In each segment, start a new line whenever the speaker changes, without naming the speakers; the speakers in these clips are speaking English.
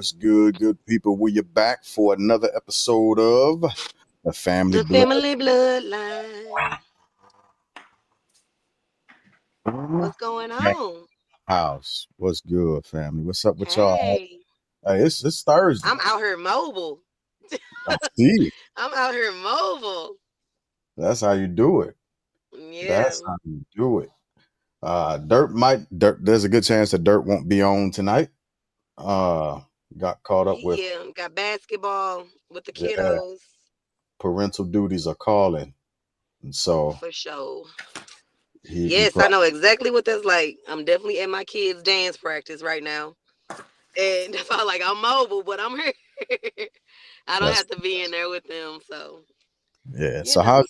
What's good, good people? We're back for another episode of The Family
The
Blood
family bloodline. What's going on?
House. What's good, family? What's up with y'all?
Hey,
Hey, it's Thursday.
I'm out here mobile.
I see it.
I'm out here mobile.
That's how you do it.
Yeah.
That's how you do it. Dirt. There's a good chance that Dirt won't be on tonight. Uh, got caught up with
Yeah. Got basketball with the
yeah,
kiddos.
parental duties are calling, and so
For sure.
he
Yes, I
probably
know exactly what that's like. I'm definitely at my kids' dance practice right now. And that's why like I'm mobile, but I'm here. I don't
that's
have to be in there with them. So,
yeah.
you
So
know.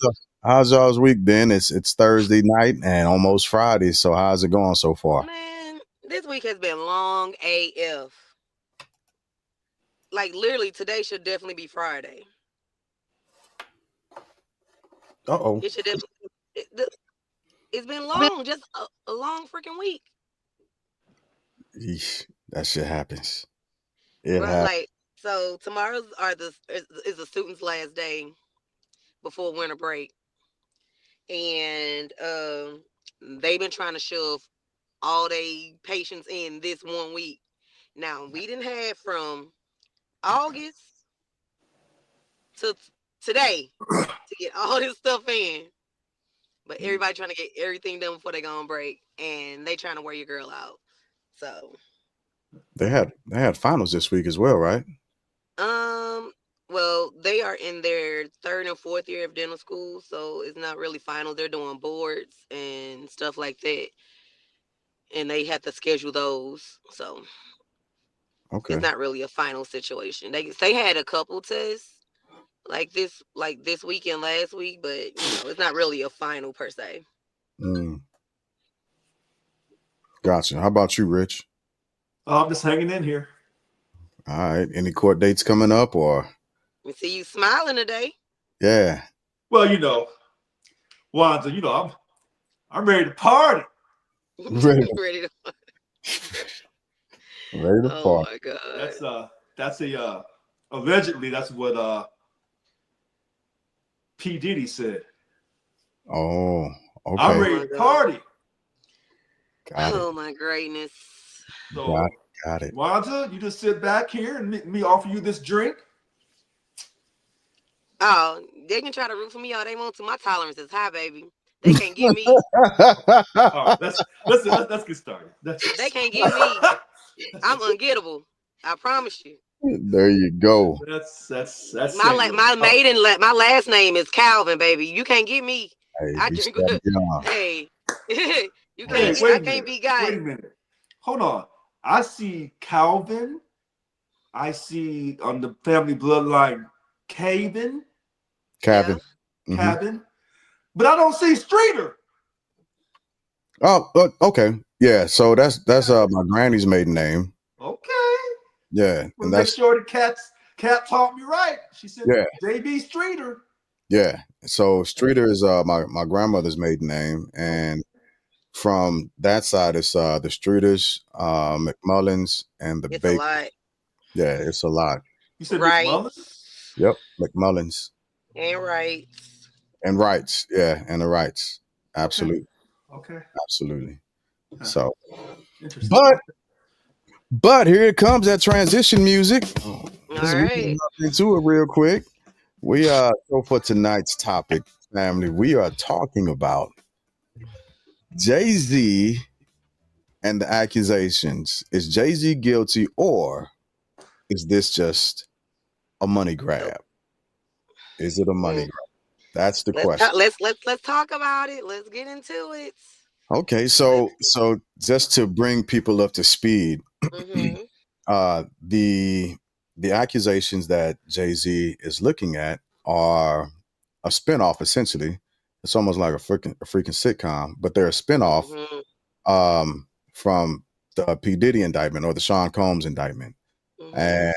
how's y'all's week been? It's Thursday night and almost Friday. So how's it going so far?
Man, this week has been long AF. Like literally today should definitely be Friday.
Uh oh.
It should definitely. It's been long, just a long freaking week,
That shit happens. It
bro.
happens.
Like so, tomorrow's is the students' last day before winter break, and they've been trying to shove all they patients in this 1 week. Now we didn't have from August to today to get all this stuff in. But everybody trying to get everything done before they go on break, and they trying to wear your girl out. So,
They had finals this week as well, right?
um, well, they are in their third and fourth year of dental school, so it's not really finals. They're doing boards and stuff like that, and they have to schedule those. So it's
Okay.
not really a final situation. They had a couple tests like this week and last week, but it's not really a final per se.
Mm, gotcha. How about you, Rich?
Oh, I'm just hanging in here.
All right. Any court dates coming up or
We see you smiling today.
yeah.
Well, Wanda, I'm ready to party.
Ready
Ready to?
ready to
Oh
party.
my god.
That's a allegedly that's what P Diddy said.
Oh,
I'm
okay.
Oh
ready
my
to
god.
party.
Got it.
Oh my greatness.
Got it.
So
Got it.
Wanda, you just sit back here and me offer you this drink.
Oh, they can try to root for me all they want to. My tolerance is high, baby. They can't get me.
All right, let's get started.
They can't get me. I'm ungettable. I promise you.
There you go.
that's
My
saying
la-
a
my
lot.
my last name is Calvin, baby. You can't get me.
Hey,
I
be
drink.
steady young.
Hey, you
Hey,
can't get.
wait
I
a
can't
minute.
be God.
Wait a minute. Hold on. I see Calvin. I see on the family bloodline Caven,
Yeah.
Kevin. Hmm.
Cabin, but I don't see Streeter.
Oh, okay. Yeah, so that's my granny's maiden name.
Okay.
Yeah,
Well,
and
make
that's
sure the cat taught me right. She said
yeah.
JB Streeter.
Yeah. So Streeter is my grandmother's maiden name, and from that side it's the Streeters, McMullins, and the
It's a
Bake.
lot.
Yeah, it's a lot.
You said
Right.
McMullen?
Yep, McMullins
And right.
and Wrights. Yeah, and the Wrights.
Okay.
Absolutely,
Okay.
absolutely.
Huh.
So,
Interesting.
but here it comes that transition music.
All
Let's we can
right.
jump into it real quick. So for tonight's topic, family, we are talking about Jay-Z and the accusations. Is Jay-Z guilty or is this just a money
So,
grab? Is it a money
mm,
grab? That's the
let's
question.
talk. Let's talk about it. Let's get into it.
Okay,
Let's.
so just to bring people up to speed,
Mhm.
the accusations that Jay-Z is looking at are a spinoff essentially. It's almost like a freaking sitcom, but they're a spinoff
Mhm.
from the P. Diddy indictment or the Sean Combs indictment.
Mhm.
And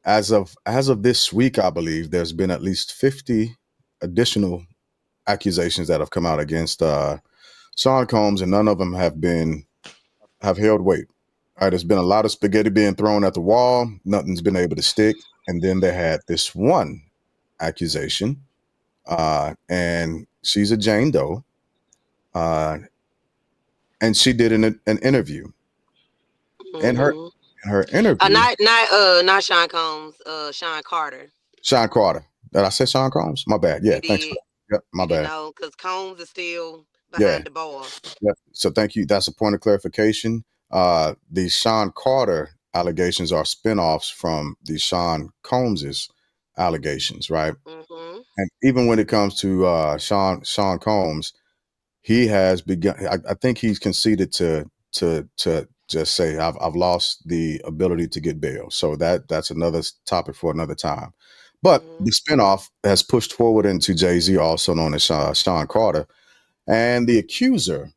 as of this week, I believe there's been at least 50 additional accusations that have come out against Sean Combs, and none of them have held weight. All right, there's been a lot of spaghetti being thrown at the wall. Nothing's been able to stick. And then they had this one accusation, and she's a Jane Doe, uh, and she did an interview. In her
Mhm.
in her interview,
Not Sean Combs. Sean Carter.
Sean Carter. Did I say Sean Combs? My bad.
You
Yeah, thanks for
did.
that. Yep, my
You didn't
bad.
know because Combs is still
Yeah,
behind the bar.
yeah. So thank you. That's a point of clarification. The Sean Carter allegations are spinoffs from the Sean Combs's allegations, right?
Mhm.
And even when it comes to Sean Combs, he has begun. I think he's conceded to just say I've lost the ability to get bail. So that's another topic for another time. But the
Mhm.
spinoff has pushed forward into Jay-Z, also known as Sean Carter, and the accuser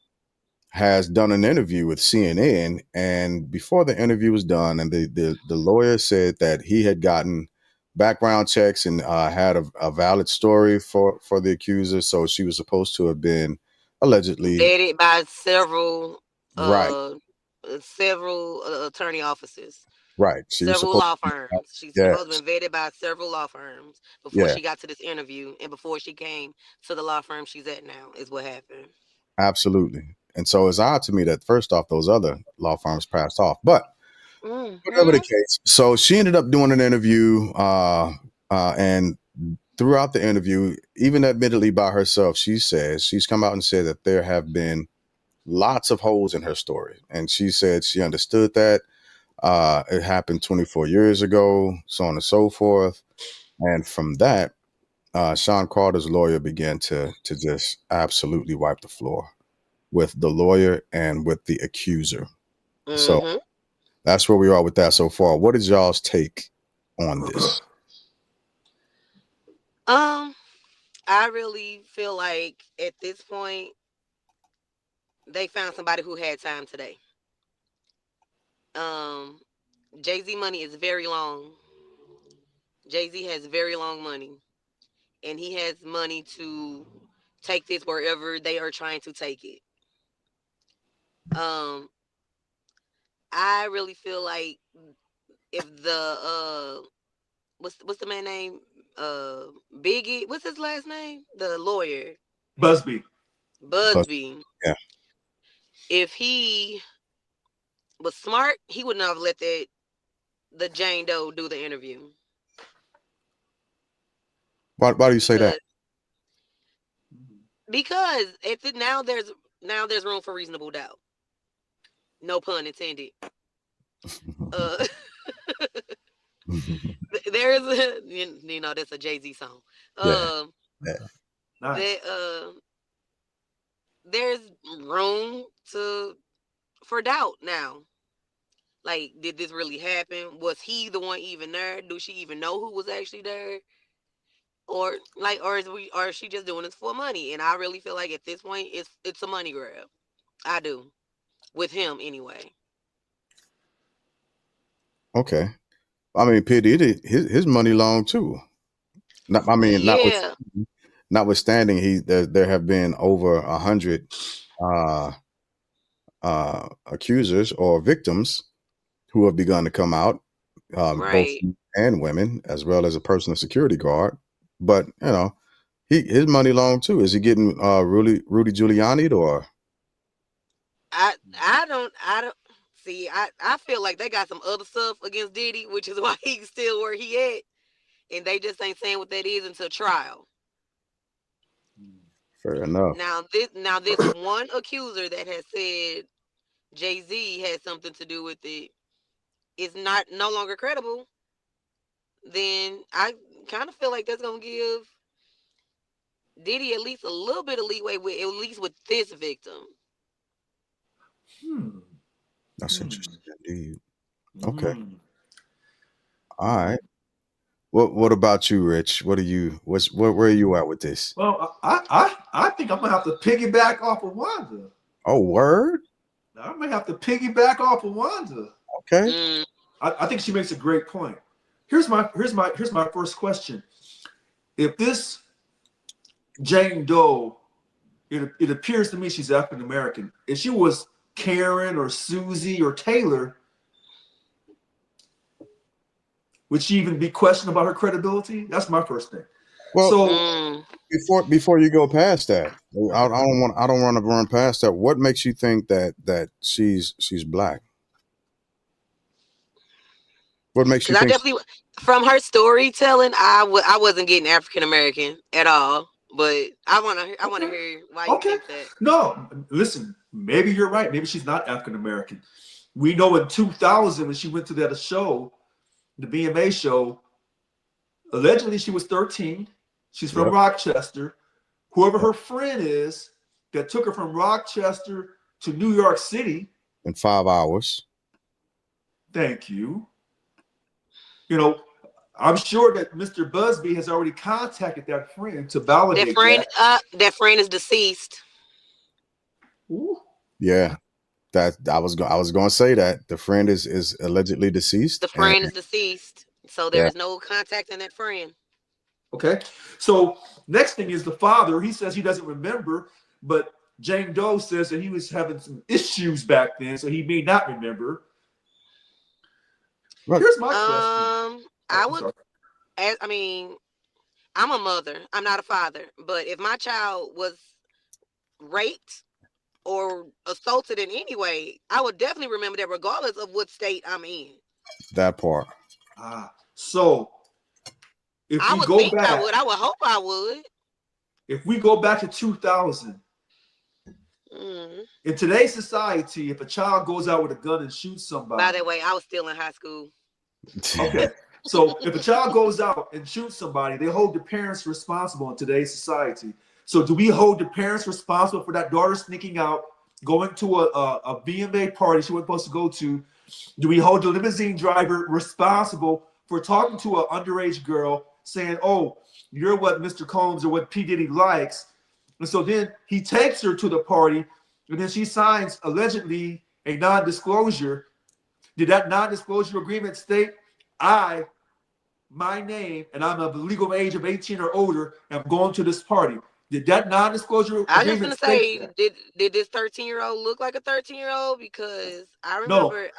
has done an interview with CNN. And before the interview was done, and the lawyer said that he had gotten background checks and had a valid story for the accuser. So she was supposed to have been allegedly
Vetted by several
right,
uh several attorney offices,
right. She was
several
supposed
law
to,
firms. She's supposed to
yes,
have been vetted by several law firms before
yeah,
she got to this interview and before she came to the law firm she's at now. Is what happened.
absolutely. And so it's odd to me that first off, those other law firms passed off. But whatever the
Mhm.
case, so she ended up doing an interview, and throughout the interview, even admittedly by herself, she says she's come out and said that there have been lots of holes in her story, and she said she understood that it happened 24 years ago, so on and so forth. And from that, Sean Carter's lawyer began to just absolutely wipe the floor with the lawyer and with the accuser. So
Mhm.
that's where we are with that so far. What is y'all's take on this?
Um, I really feel like at this point they found somebody who had time today. Um, Jay Z money is very long. Jay Z has very long money, and he has money to take this wherever they are trying to take it. Um, I really feel like if the what's the man name? Biggie. What's his last name? The lawyer
Busby.
But
Busby.
yeah,
If he was smart, he would not have let that the Jane Doe do the interview
why do you say that?
because because now there's room for reasonable doubt. No pun intended. Uh, there's a that's a Jay Z song.
Yeah,
Um,
yeah.
Nice.
that there's room to for doubt now. Like, did this really happen? Was he the one even there? Do she even know who was actually there? Or like, or is she just doing this for money? And I really feel like at this point, it's a money grab. I do with him anyway.
Okay. I mean, Pity, his money long too. Not, I mean,
Yeah,
notwithstanding, there have been over 100 uh, accusers or victims who have begun to come out, both
right.
men and women, as well as a personal security guard. But his money long too. Is he getting Rudy Giuliani or
I don't see. I feel like they got some other stuff against Diddy, which is why he's still where he at, and they just ain't saying what that is until trial.
fair enough?
Now this one accuser that has said Jay Z had something to do with it is not no longer credible. Then I kind of feel like that's gonna give Diddy at least a little bit of leeway with at least with this victim.
Hmm.
That's
Hmm.
interesting indeed. Okay,
Hmm.
all right. What about you, Rich? Where are you at with this?
Well, I think I'm gonna have to piggyback off of Wanda.
Oh, word.
I may have to piggyback off of Wanda.
Okay.
Mm,
I think she makes a great point. Here's my first question. If this Jane Doe, it appears to me she's African American. If she was Karen or Susie or Taylor, would she even be questioned about her credibility? That's my first thing.
Well,
So
before you go past that, I don't want to run past that. What makes you think that she's black? What makes you
because I
think?
definitely, from her storytelling, I wasn't getting African American at all. But I want to
okay,
hear why you
okay.
think that.
No, listen, maybe you're right. Maybe she's not African American. We know in 2000 when she went to that show, the BMA show, allegedly she was 13. She's from
Yep.
Rochester. Whoever her friend is that took her from Rochester to New York City.
In 5 hours.
Thank you. You know, I'm sure that Mr. Busby has already contacted that friend to validate
That friend is deceased.
Ooh.
Yeah. That I was going to say that the friend is allegedly deceased.
The friend is deceased, so there
Yeah.
is no contact in that friend.
Okay. So next thing is the father. He says he doesn't remember, but Jane Doe says that he was having some issues back then, so he may not remember.
Right.
Here's my question.
I mean, I'm a mother. I'm not a father. But if my child was raped or assaulted in any way, I would definitely remember that regardless of what state I'm in.
That part.
So if
I
we
would
go
think
back,
I would. I would hope I would.
if we go back to 2000, in today's society, if a child goes out with a gun and shoots somebody.
By the way, I was still in high school.
Okay. So if a child goes out and shoots somebody, they hold the parents responsible in today's society. So do we hold the parents responsible for that daughter sneaking out, going to a BMA party she wasn't supposed to go to? Do we hold the limousine driver responsible for talking to an underage girl, saying, oh, you're what Mr. Combs or what P. Diddy likes? And so then he takes her to the party, and then she signs allegedly a non-disclosure. Did that non-disclosure agreement state, my name, and I'm of the legal age of 18 or older, and I'm going to this party? Did that non-disclosure agreement
I was just gonna say, did this 13-year-old look like a 13-year-old? Because I remember,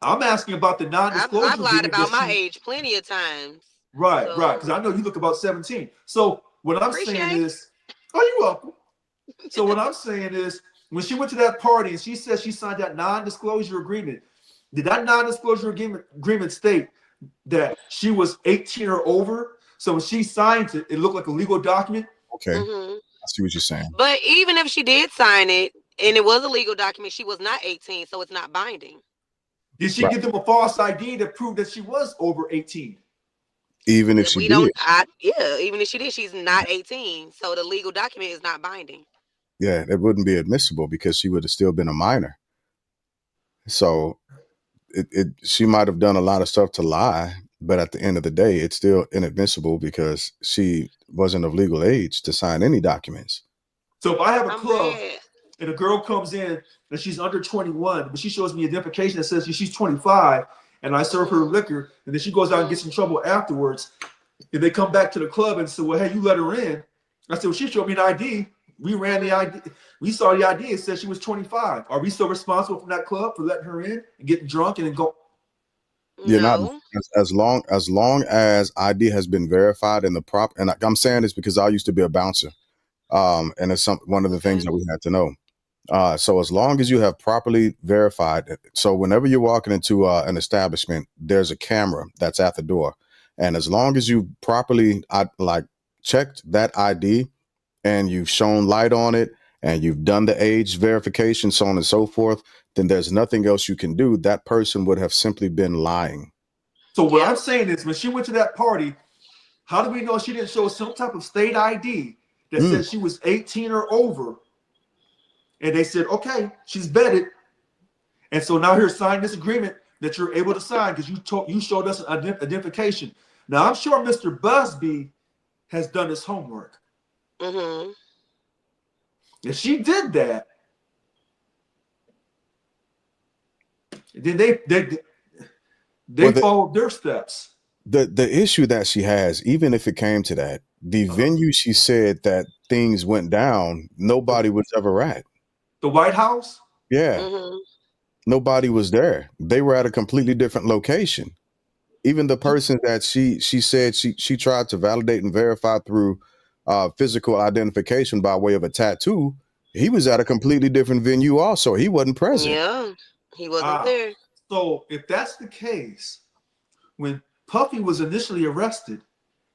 I'm asking about the non-disclosure
I've lied about my age plenty of times.
Right, because I know you look about 17. So what I'm saying is, oh, you're welcome. So what I'm saying is, when she went to that party and she said she signed that non-disclosure agreement, did that non-disclosure agreement state that she was 18 or over? So when she signed it, it looked like a legal document?
Okay. I see what you're saying.
But even if she did sign it and it was a legal document, she was not 18, so it's not binding.
Did she give them a false ID to prove that she was over 18?
Even if she did.
Even if she did, she's not 18. So the legal document is not binding.
Yeah, it wouldn't be admissible because she would have still been a minor. So she might have done a lot of stuff to lie, but at the end of the day, it's still inadmissible because she wasn't of legal age to sign any documents.
So if I have a club and a girl comes in and she's under 21, but she shows me identification that says she's 25, and I serve her liquor, and then she goes out and gets in trouble afterwards, and they come back to the club and say, well, hey, you let her in. I said, well, she showed me an ID. We ran the ID. We saw the ID. It said she was 25. Are we still responsible from that club for letting her in and getting drunk and then go?
You're not, as long as ID has been verified in the prop. And I'm saying this because I used to be a bouncer. And it's one of the things that we had to know. So as long as you have properly verified, so whenever you're walking into an establishment, there's a camera that's at the door. And as long as you properly checked that ID and you've shown light on it and you've done the age verification, so on and so forth, then there's nothing else you can do. That person would have simply been lying.
So what I'm saying is, when she went to that party, how do we know she didn't show some type of state ID that said she was 18 or over? And they said, okay, she's vetted. And so now here, sign this agreement that you're able to sign because you showed us an identification. Now, I'm sure Mr. Busby has done his homework. If she did that, then they followed their steps.
The issue that she has, even if it came to that, the venue she said that things went down, nobody was ever at.
The White House?
Yeah. Nobody was there. They were at a completely different location. even the person that she said she tried to validate and verify through physical identification by way of a tattoo, he was at a completely different venue also. He wasn't present.
Yeah, he wasn't there.
So if that's the case, when Puffy was initially arrested,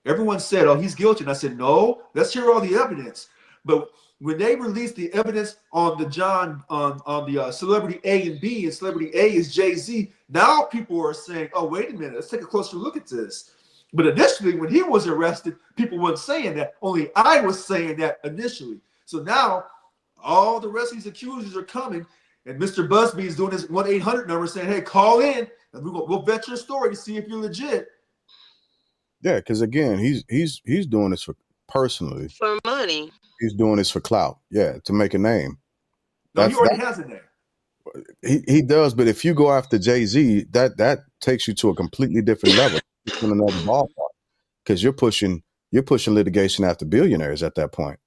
everyone said, "Oh, he's guilty." And I said, "No, let's hear all the evidence." But when they released the evidence on the Celebrity A and B, and Celebrity A is Jay-Z, now people are saying, "Oh, wait a minute, let's take a closer look at this." But initially, when he was arrested, people weren't saying that. Only I was saying that initially. So now all the rest of these accusers are coming, and Mr. Busby is doing his 1-800 number saying, "Hey, call in, and we'll vet your story to see if you're legit."
Yeah, because again, he's doing this for personally.
For money.
He's doing this for clout. Yeah, to make a name.
No, he already has a name.
He does, but if you go after Jay-Z, that takes you to a completely different level, in another ballpark, because you're pushing litigation after billionaires at that point,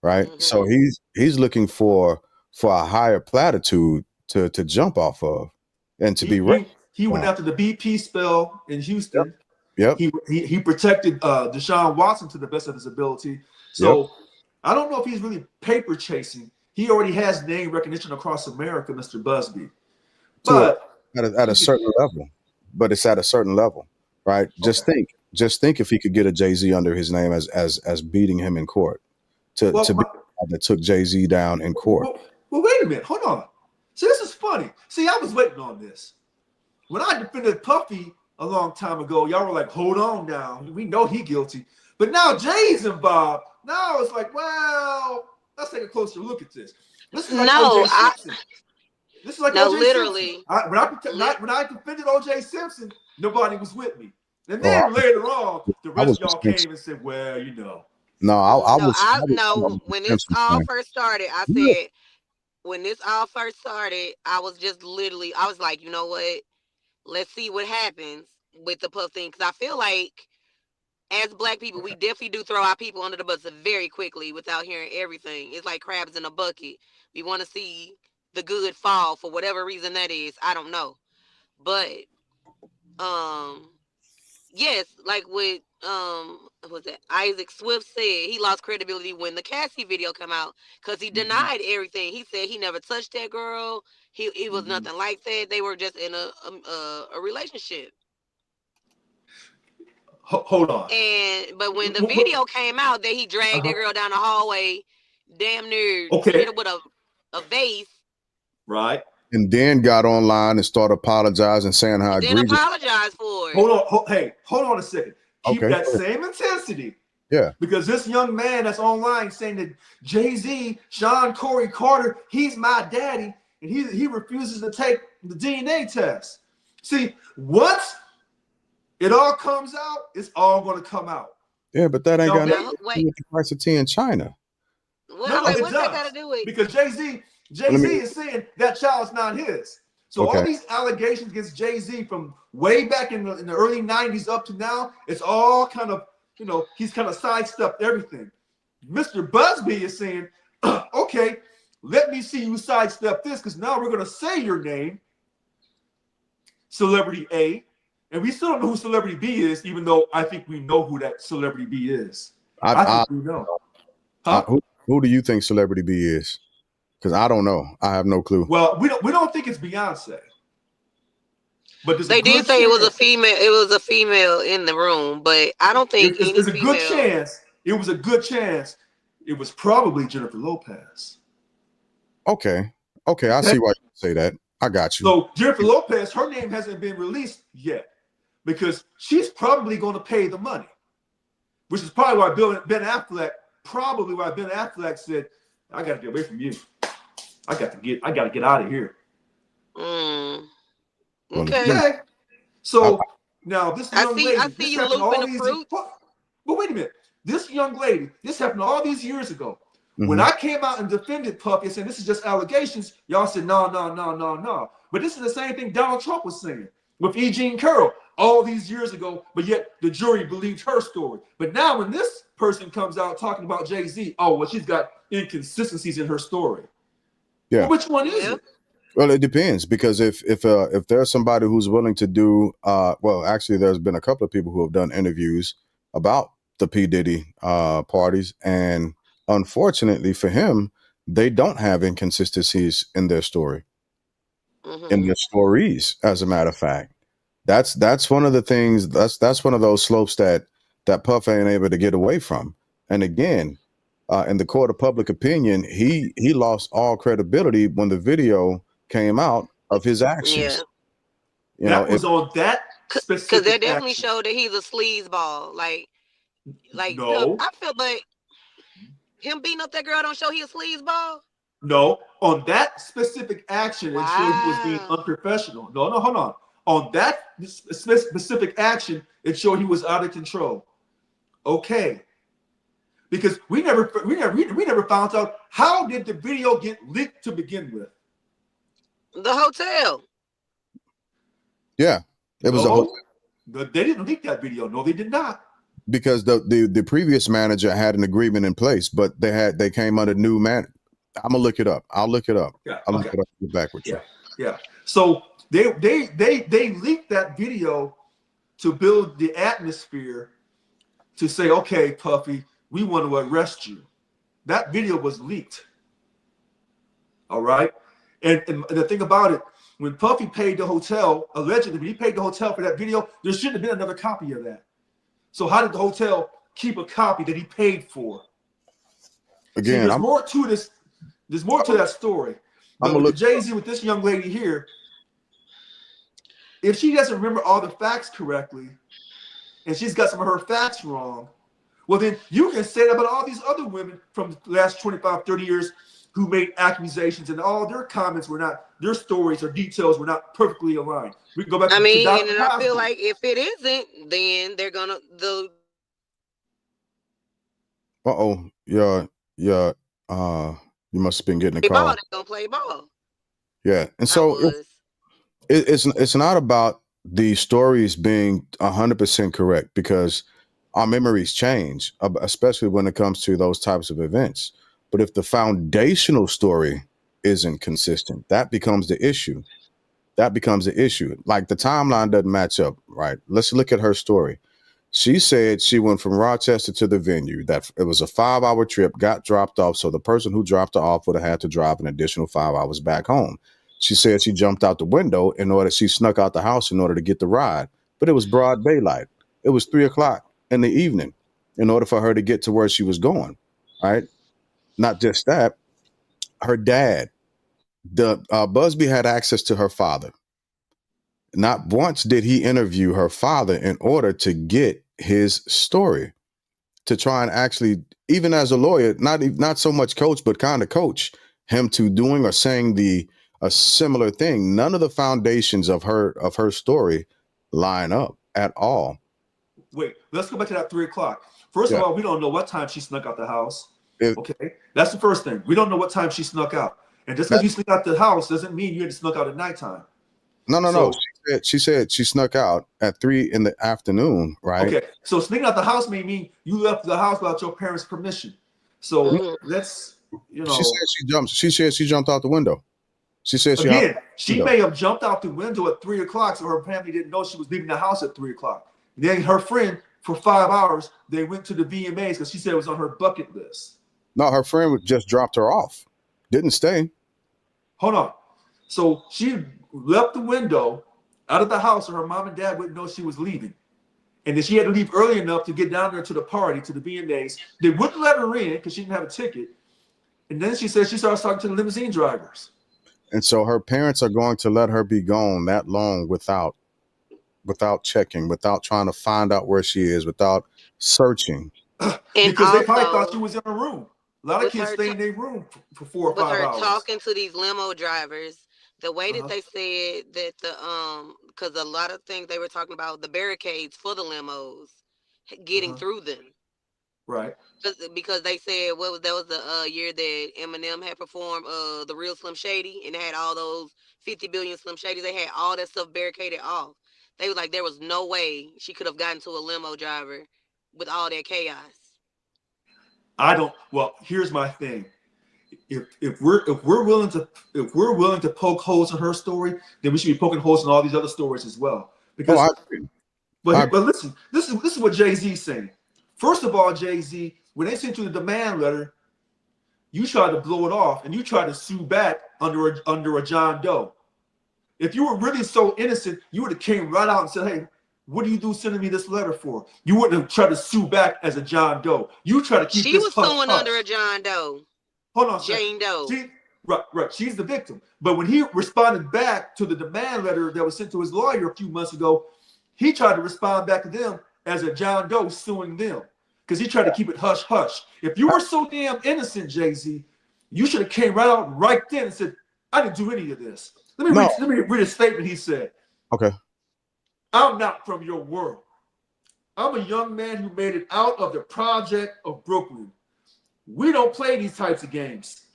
right?
Mhm.
So he's looking for a higher platitude to jump off of, and to be right.
He went after the BP spill in Houston.
Yep.
He protected Deshaun Watson to the best of his ability. So I don't know if he's really paper chasing. He already has name recognition across America, Mr. Busby. But
at a certain level. But it's at a certain level, right?
Okay.
Just think if he could get a Jay-Z under his name as beating him in court to be the guy that took Jay-Z down in court.
Well, wait a minute. Hold on. See, this is funny. See, I was waiting on this. When I defended Puffy a long time ago, y'all were like, "Hold on now. We know he guilty." But now Jay's involved. Now it's like, well, let's take a closer look at this. This is like O.J. Simpson. This is like O.J.
literally.
Simpson. When I defended O.J. Simpson, nobody was with me. And then later on, the rest of y'all came and said, "Well, you know."
No, I was
when this all first started, I said, when this all first started, I was just literally, I was like, you know what? Let's see what happens with the Puff thing. Because I feel like as Black people, we definitely do throw our people under the bus very quickly without hearing everything. It's like crabs in a bucket. We want to see the good fall for whatever reason that is. I don't know. But, yes, like with, what was that? Isaac Swift said he lost credibility when the Cassie video came out because he denied everything. He said he never touched that girl. He was nothing like that. They were just in a relationship.
Hold on.
But when the video came out that he dragged that girl down the hallway, damn near hit her with a vase.
Right.
And then got online and started apologizing, saying how egregious.
Then apologize for it.
Hold on a second. Keep that same intensity.
Yeah.
Because this young man that's online saying that Jay-Z, Sean Corey Carter, he's my daddy, and he refuses to take the DNA test. See, once it all comes out, it's all going to come out.
Yeah, but that ain't got nothing to do with the price of tea in China.
What's that got to do with?
Because Jay-Z is saying that child's not his. So all these allegations against Jay-Z from way back in the early 90s up to now, it's all kind of, he's kind of sidestepped everything. Mr. Busby is saying, okay, let me see you sidestep this, because now we're going to say your name, Celebrity A, and we still don't know who Celebrity B is, even though I think we know who that Celebrity B is. I think we know.
Who do you think Celebrity B is? Because I don't know. I have no clue.
Well, we don't think it's Beyonce. But
they did say it was a female. It was a female in the room, but I don't think
it's a good chance. It was a good chance. It was probably Jennifer Lopez.
Okay. I see why you say that. I got you.
So Jennifer Lopez, her name hasn't been released yet because she's probably going to pay the money, which is probably why Ben Affleck said, "I got to get away from you. I got to get out of here." Okay. So now this young lady,
I see you looping the fruit.
But wait a minute. This young lady, this happened all these years ago. When I came out and defended Puffy and said this is just allegations, y'all said no. But this is the same thing Donald Trump was saying with E. Jean Carroll all these years ago, but yet the jury believed her story. But now when this person comes out talking about Jay-Z, she's got inconsistencies in her story.
Yeah.
Well, which one is it?
Well, it depends because if there's somebody who's willing to do well, actually, there's been a couple of people who have done interviews about the P Diddy parties, and unfortunately for him, they don't have inconsistencies in their story, in
Hmm.
their stories. As a matter of fact, that's one of the things. That's one of those slopes that Puff ain't able to get away from. And again, in the court of public opinion, he lost all credibility when the video came out of his
Yeah,
actions. You know,
That
if
was on that
because that
specific
definitely
action.
showed that he's a sleazeball. Like
No,
I feel, but him beating up that girl don't show he a sleazeball.
no. On that specific action, it showed he was being
Wow.
unprofessional. No, no, hold on. On that specific action, it showed he was out of control. Okay, because we never found out how did the video get leaked to begin with.
The hotel.
yeah, it was a whole
No, they didn't leak that video. No, they did not.
because the previous manager had an agreement in place, but they came under new man. I'm gonna look it up. I'll look it up.
Yeah.
I'll look
Okay.
it up. Get back with you.
Yeah. Yeah. So they leaked that video to build the atmosphere to say, okay, Puffy, we want to arrest you. That video was leaked. All right. And the thing about it, when Puffy paid the hotel, allegedly, when he paid the hotel for that video, there shouldn't have been another copy of that. So how did the hotel keep a copy that he paid for? See,
Again,
there's more to this. There's more to that story.
I'm
But
gonna
with the
look.
Jay-Z, with this young lady here, if she doesn't remember all the facts correctly, and she's got some of her facts wrong, well, then you can say that about all these other women from the last 25, 30 years who made accusations and all their comments were not, their stories or details were not perfectly aligned. We can go back
I
to
mean, and
Dr.
then I feel
Cosby.
like if it isn't, then they're gonna the
Oh, yeah. Uh, you must have been getting a
play ball.
call.
They're gonna play ball.
Yeah, and
I
so
was.
it's not about the stories being 100% correct because our memories change, especially when it comes to those types of events. But if the foundational story isn't consistent, that becomes the issue. That becomes the issue. Like the timeline doesn't match up, right? Let's look at her story. She said she went from Rochester to the venue, that it was a 5 hour trip, got dropped off. So the person who dropped her off would have had to drive an additional 5 hours back home. She said she jumped out the window she snuck out the house in order to get the ride. But it was broad daylight. It was 3 o'clock in the evening in order for her to get to where she was going. Right. Not just that, her dad, the Busby had access to her father. Not once did he interview her father in order to get his story, to try and actually, even as a lawyer, not so much coach, but kind of coach him to doing or saying a similar thing. None of the foundations of her story line up at all.
Wait, let's go back to that 3 o'clock. First of
Yeah.
all, we don't know what time she snuck out the house.
It,
Okay, that's the first thing. We don't know what time she snuck out. And just because
that,
you snuck out the house doesn't mean you had to snuck out at nighttime.
no.
So,
She said she snuck out at 3 in the afternoon, right?
okay, so sneaking out the house may mean you left the house without your parents' permission. So
Mhm.
let's,
She said she jumped. She said she jumped out the window. She said she hopped
again,
out the
she
window.
may have jumped out the window at 3 o'clock, so her family didn't know she was leaving the house at 3 o'clock. Then her friend, for 5 hours, they went to the VMAs because she said it was on her bucket list.
No, her friend just dropped her off. Didn't stay.
Hold on. So she left the window out of the house so her mom and dad wouldn't know she was leaving. And then she had to leave early enough to get down there to the party, to the VMAs. They wouldn't let her in because she didn't have a ticket. And then she said she started talking to the limousine drivers.
And so her parents are going to let her be gone that long without checking, without trying to find out where she is, without searching.
And
Because they probably thought she
also
was in a room. A lot of
with
kids
her
stay in their room for 4 or
with
5
her
hours.
talking to these limo drivers, the way that
Uh-huh.
they said that because a lot of things they were talking about the barricades for the limos getting
Uh-huh.
through them.
Right.
Because they said that was the year that Eminem had performed the real Slim Shady, and they had all those 50 billion Slim Shadys. They had all that stuff barricaded off. They was like there was no way she could have gotten to a limo driver with all that chaos.
Well, here's my thing. if we're willing to poke holes in her story, then we should be poking holes in all these other stories as well. Because
I agree.
but listen, this is what Jay-Z's saying. First of all, Jay-Z, when they sent you the demand letter, you tried to blow it off and you tried to sue back under a John Doe. If you were really so innocent, you would have came right out and said, hey, what do you do sending me this letter for? You wouldn't have tried to sue back as a John Doe. You try to keep
She
this
was
hush,
suing
hush.
under a John Doe.
Hold on,
Jane Doe.
Right. She's the victim. But when he responded back to the demand letter that was sent to his lawyer a few months ago, he tried to respond back to them as a John Doe suing them because he tried to keep it hush hush. If you were so damn innocent, Jay-Z, you should have came right out right then and said, I didn't do any of this. Let me read a statement he said.
Okay.
I'm not from your world. I'm a young man who made it out of the project of Brooklyn. We don't play these types of games.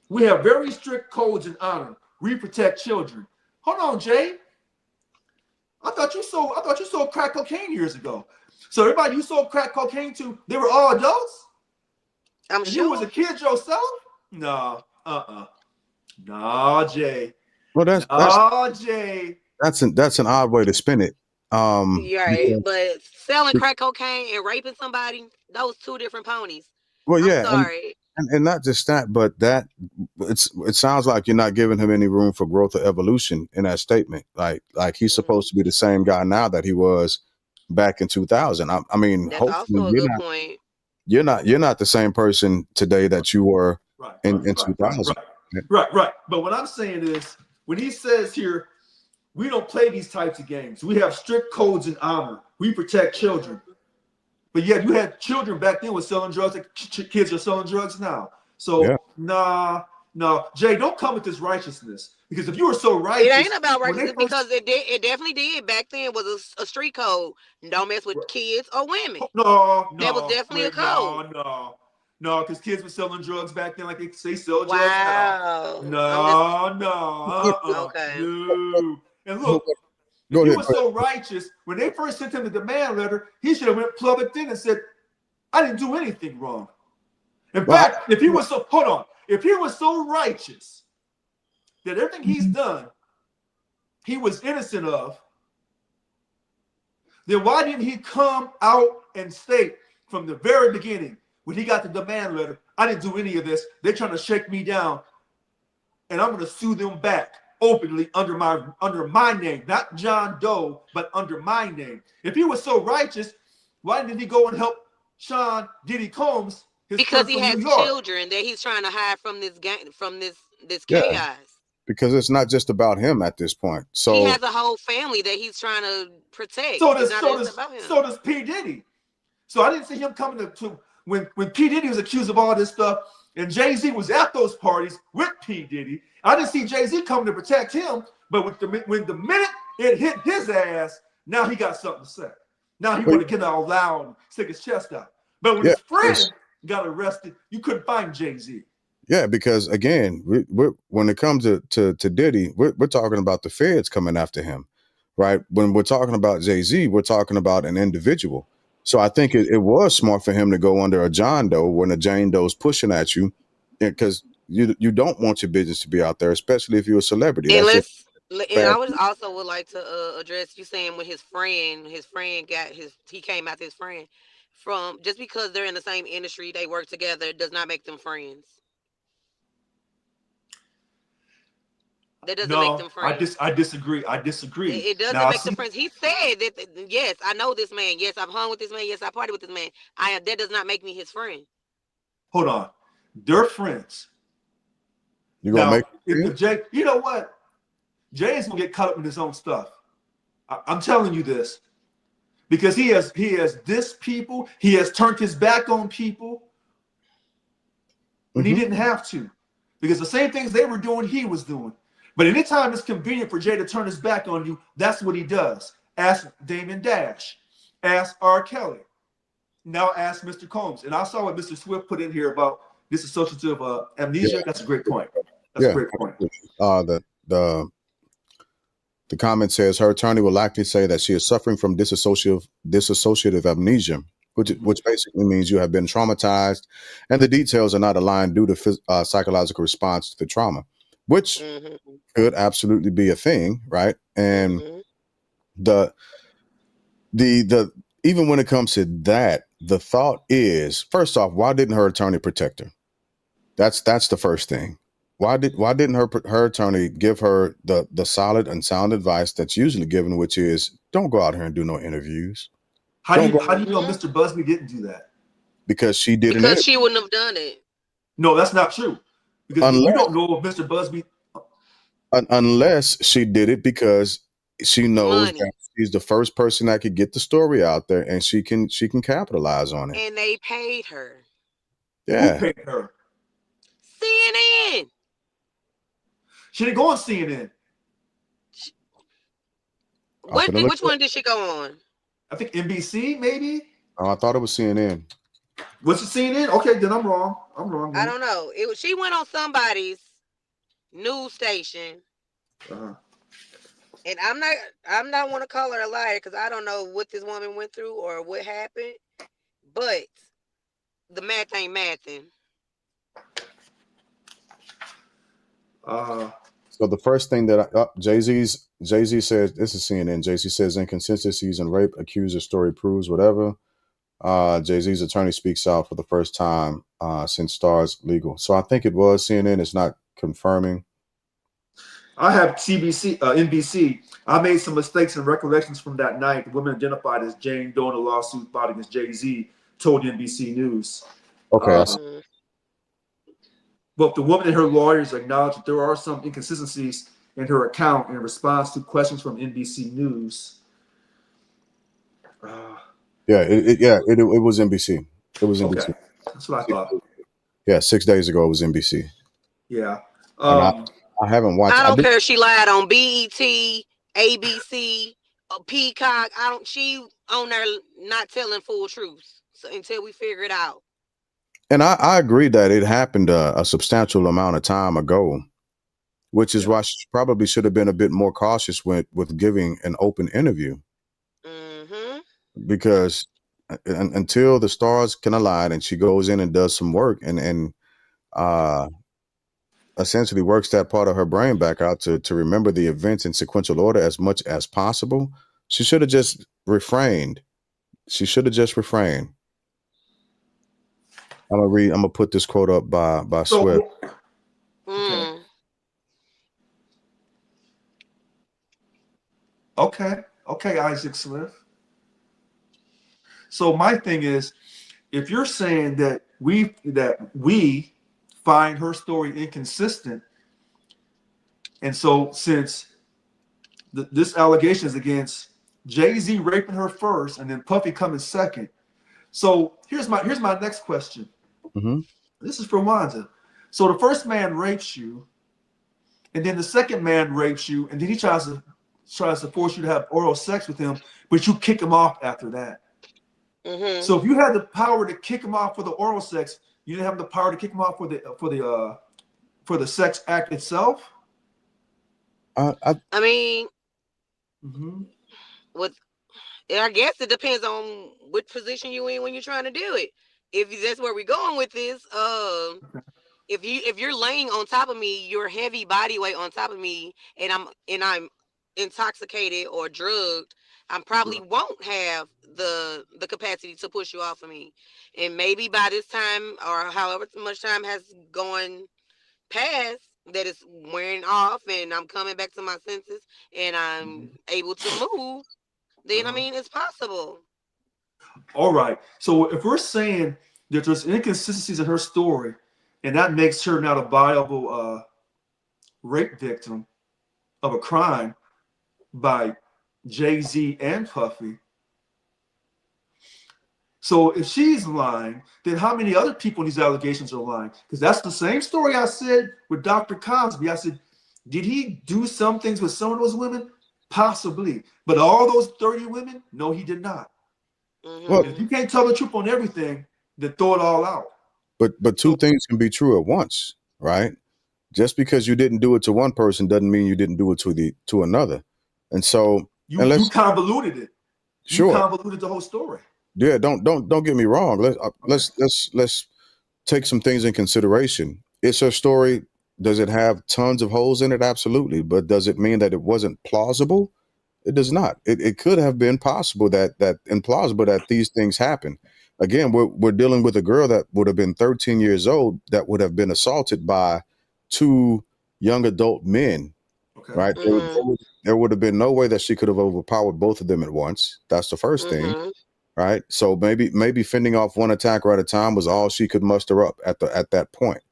We have very strict codes and honor. We protect children. Hold on, Jay. I thought you sold crack cocaine years ago. So everybody you sold crack cocaine to, they were all adults?
I'm sure.
You was a kid yourself? No. No, Jay.
Well,
Jay.
that's an odd way to spin it.
You're right, but selling crack cocaine and raping somebody, those two different ponies.
Well, yeah.
I'm sorry.
And not just that, but it sounds like you're not giving him any room for growth or evolution in that statement. Like he's supposed to be the same guy now that he was back in 2000. I mean,
that's
hopefully
also a good point.
You're not the same person today that you were in 2000.
Right. But what I'm saying is, when he says here, we don't play these types of games. We have strict codes and honor. We protect children. But yet you had children back then with selling drugs. Like kids are selling drugs now. So
yeah.
No, Jay, don't come with this righteousness. Because if you were so righteous,
it ain't about righteousness because it definitely did back then was a street code. Don't mess with kids or women.
No,
that was definitely a code.
No, because kids were selling drugs back then, like they sell drugs
now.
No.
Okay.
No. And look, he was so righteous. When they first sent him the demand letter, he should have went public then and said, I didn't do anything wrong. In fact, if he was so righteous that everything he's done, he was innocent of, then why didn't he come out and state from the very beginning when he got the demand letter, I didn't do any of this. They're trying to shake me down, and I'm going to sue them back openly under my name, not John Doe, but under my name. If he was so righteous, why didn't he go and help Sean Diddy Combs?
Because he has children that he's trying to hide from this gang, from this chaos.
Because it's not just about him at this point. So
he has a whole family that he's trying to protect.
So does P. Diddy. So I didn't see him coming to when P. Diddy was accused of all this stuff, and Jay-Z was at those parties with P. Diddy. I didn't see Jay-Z coming to protect him, but when the minute it hit his ass, now he got something to say. Now he want to get out loud and stick his chest out. But when his friend got arrested, you couldn't find Jay-Z.
Yeah, because again, when it comes to Diddy, we're talking about the feds coming after him, right? When we're talking about Jay-Z, we're talking about an individual. So I think it was smart for him to go under a John Doe when a Jane Doe's pushing at you, because you don't want your business to be out there, especially if you're a celebrity.
And I would like to address you saying when his friend he came after his friend from just because they're in the same industry, they work together, does not make them friends. That doesn't make them friends.
I disagree.
It doesn't make them friends. He said that, yes, I know this man. Yes, I've hung with this man. Yes, I party with this man. That does not make me his friend.
Hold on. They're friends.
You're going to make
Jay, you know what? Jay is going to get caught up in his own stuff. I'm telling you this. Because he has dissed people. He has turned his back on people when he didn't have to. Because the same things they were doing, he was doing. But anytime it's convenient for Jay to turn his back on you, that's what he does. Ask Damon Dash. Ask R. Kelly. Now ask Mr. Combs. And I saw what Mr. Swift put in here about dissociative amnesia. Yeah. That's a great point. That's a great point.
The comment says her attorney will likely say that she is suffering from dissociative amnesia which basically means you have been traumatized, and the details are not aligned due to psychological response to the trauma, which
Mm-hmm.
could absolutely be a thing, right? And
Mm-hmm.
the even when it comes to that, the thought is, first off, why didn't her attorney protect her? That's the first thing. Why didn't her attorney give her the solid and sound advice that's usually given, which is don't go out here and do no interviews.
How do
Don't
you
go,
how do you know
Mm-hmm.
Mr. Busby didn't do that?
because she did an
Because
interview.
she wouldn't have done it.
No, that's not true. Because we
Unless
don't know if Mr. Busby.
unless she did it because she knows that
Money.
she's the first person that could get the story out there, and she can capitalize on it.
And they paid her.
Who
Yeah.
paid her?
CNN.
She didn't go on CNN.
I'm finna look
Which
it up.
one did she go on?
I think NBC maybe.
Oh, I thought it was CNN.
Was it CNN? Okay, then I'm wrong. I'm wrong.
I
Then.
don't know. She went on somebody's news station,
Uh-huh.
and I'm not want to call her a liar because I don't know what this woman went through or what happened, but the math ain't mathing.
So the first thing that Jay-Z says, this is CNN. Jay-Z says inconsistencies in rape accuser story proves whatever. Jay-Z's attorney speaks out for the first time since Stars legal. So I think it was CNN. It's not confirming.
I have CBC, NBC. I made some mistakes and recollections from that night. The woman identified as Jane Doe in a lawsuit filed against Jay-Z told NBC News.
Okay.
But the woman and her lawyers acknowledged that there are some inconsistencies in her account in response to questions from NBC News.
It was NBC. It was NBC.
Okay, that's what I thought.
Yeah, 6 days ago it was NBC.
Yeah.
And I haven't watched.
I don't care if she lied on BET, ABC, Peacock. She on there not telling full truths. So until we figure it out.
And I agree that it happened a substantial amount of time ago, which is why she probably should have been a bit more cautious with giving an open interview.
Mm-hmm.
Because until the stars can align and she goes in and does some work and essentially works that part of her brain back out to remember the events in sequential order as much as possible, she should have just refrained. I'm gonna put this quote up by Swift.
Okay, Isaac Swift. So my thing is, if you're saying that we find her story inconsistent, and so since this allegation is against Jay-Z raping her first and then Puffy coming second, so here's my next question.
Mm-hmm.
This is for Wanda. So the first man rapes you, and then the second man rapes you, and then he tries to force you to have oral sex with him, but you kick him off after that.
Mm-hmm.
So if you had the power to kick him off for the oral sex, you didn't have the power to kick him off for the sex act itself.
I mean,
mm-hmm.
I guess it depends on which position you're in when you're trying to do it. If that's where we're going with this, if you're laying on top of me, your heavy body weight on top of me, and I'm intoxicated or drugged, I probably won't have the capacity to push you off of me. And maybe by this time, or however much time has gone past, that it's wearing off and I'm coming back to my senses and I'm able to move, then I mean it's possible.
All right. So if we're saying that there's inconsistencies in her story, and that makes her not a viable rape victim of a crime by Jay-Z and Puffy. So if she's lying, then how many other people in these allegations are lying? Because that's the same story I said with Dr. Cosby. I said, did he do some things with some of those women? Possibly. But all those 30 women? No, he did not.
Mm-hmm.
Well, if you can't tell the truth on everything, then throw it all out.
But two things can be true at once, right? Just because you didn't do it to one person doesn't mean you didn't do it to another. And so
you convoluted it.
Sure.
You convoluted the whole story.
Yeah, don't get me wrong. Let's take some things in consideration. It's her story. Does it have tons of holes in it? Absolutely. But does it mean that it wasn't plausible? It does not. It could have been possible that implausible that these things happen. Again, we're dealing with a girl that would have been 13 years old that would have been assaulted by two young adult men,
Okay.
right? There would have been no way that she could have overpowered both of them at once. That's the first thing, right? So maybe fending off one attacker at a time was all she could muster up at that point,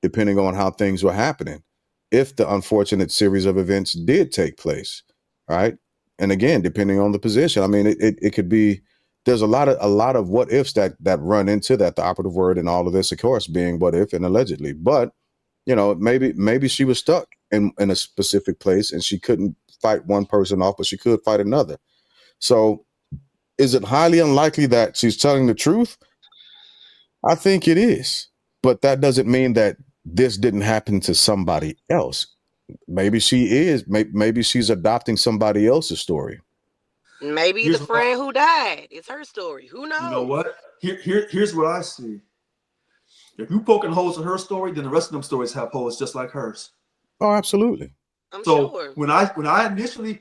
depending on how things were happening. If the unfortunate series of events did take place, right? And again, depending on the position, I mean, it could be. There's a lot of what ifs that run into that. The operative word in all of this, of course, being what if and allegedly. But maybe she was stuck in a specific place and she couldn't fight one person off, but she could fight another. So, is it highly unlikely that she's telling the truth? I think it is, but that doesn't mean that this didn't happen to somebody else. Maybe she is. Maybe she's adopting somebody else's story.
Maybe
Here's
the
what
friend who died. It's her story. Who knows?
You know what? Here's what I see. If you poking holes in her story, then the rest of them stories have holes just like hers.
Oh, absolutely.
I'm
So
sure.
when I initially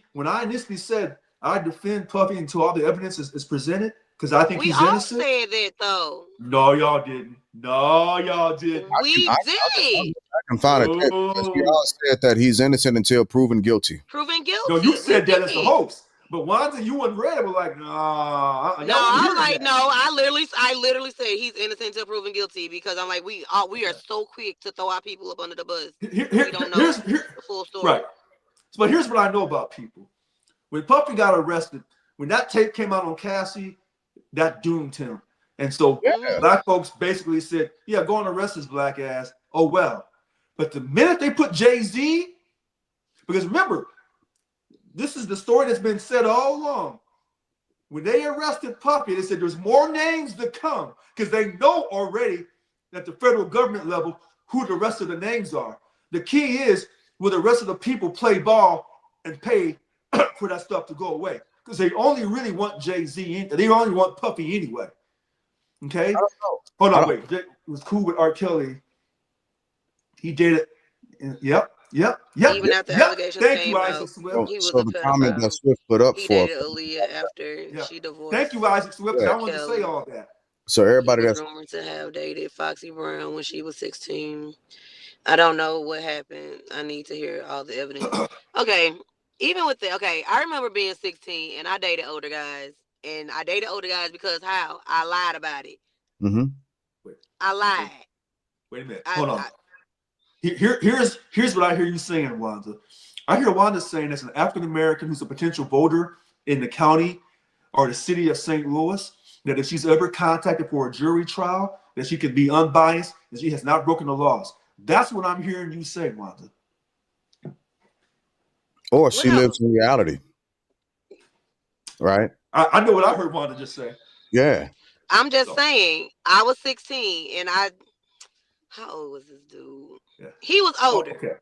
said I defend Puffy until all the evidence is presented, because I think
We
he's
all
innocent.
said that though.
No, y'all didn't. No, y'all didn't.
We did.
I can find it. Because we all said that he's innocent until proven guilty.
Proven guilty.
No, you said
We
that as the
did.
host. But Wanda, you and Red were like, nah.
No, I'm like, no. I literally said he's innocent until proven guilty because I'm like, we are so quick to throw our people up under the bus. We don't know the full story.
Right. But here's what I know about people. When Puffy got arrested, when that tape came out on Cassie, that doomed him. And so black folks basically said, yeah, go and arrest his black ass. Oh, well. But the minute they put Jay-Z, because remember, this is the story that's been said all along. When they arrested Puffy, they said there's more names to come because they know already at the federal government level who the rest of the names are. The key is, will the rest of the people play ball and pay for that stuff to go away? Because they only really want Jay-Z. They only want Puffy anyway. Okay?
I don't know.
Hold on, wait. It was cool with R. Kelly. He did it. Yep.
Even after allegations came out, he was
so
a
the
pedophile.
comment that Swift put up
He
for
dated Aaliyah after she divorced.
Thank you, Isaac Swift. I wanted to say all that.
So everybody that's
rumored to have dated Foxy Brown when she was 16. I don't know what happened. I need to hear all the evidence. Okay, even with the I remember being 16 and I dated older guys, and I dated older guys because how I lied about it. I lied.
Wait a minute. Hold on. Here's what I hear you saying, Wanda. I hear Wanda saying as an African American who's a potential voter in the county or the city of St. Louis, that if she's ever contacted for a jury trial, that she can be unbiased and she has not broken the laws. That's what I'm hearing you say, Wanda.
Or she lives in reality. Right?
I know what I heard Wanda just say.
Yeah.
I'm just saying, I was 16 and how old was this dude? Yeah. He was older.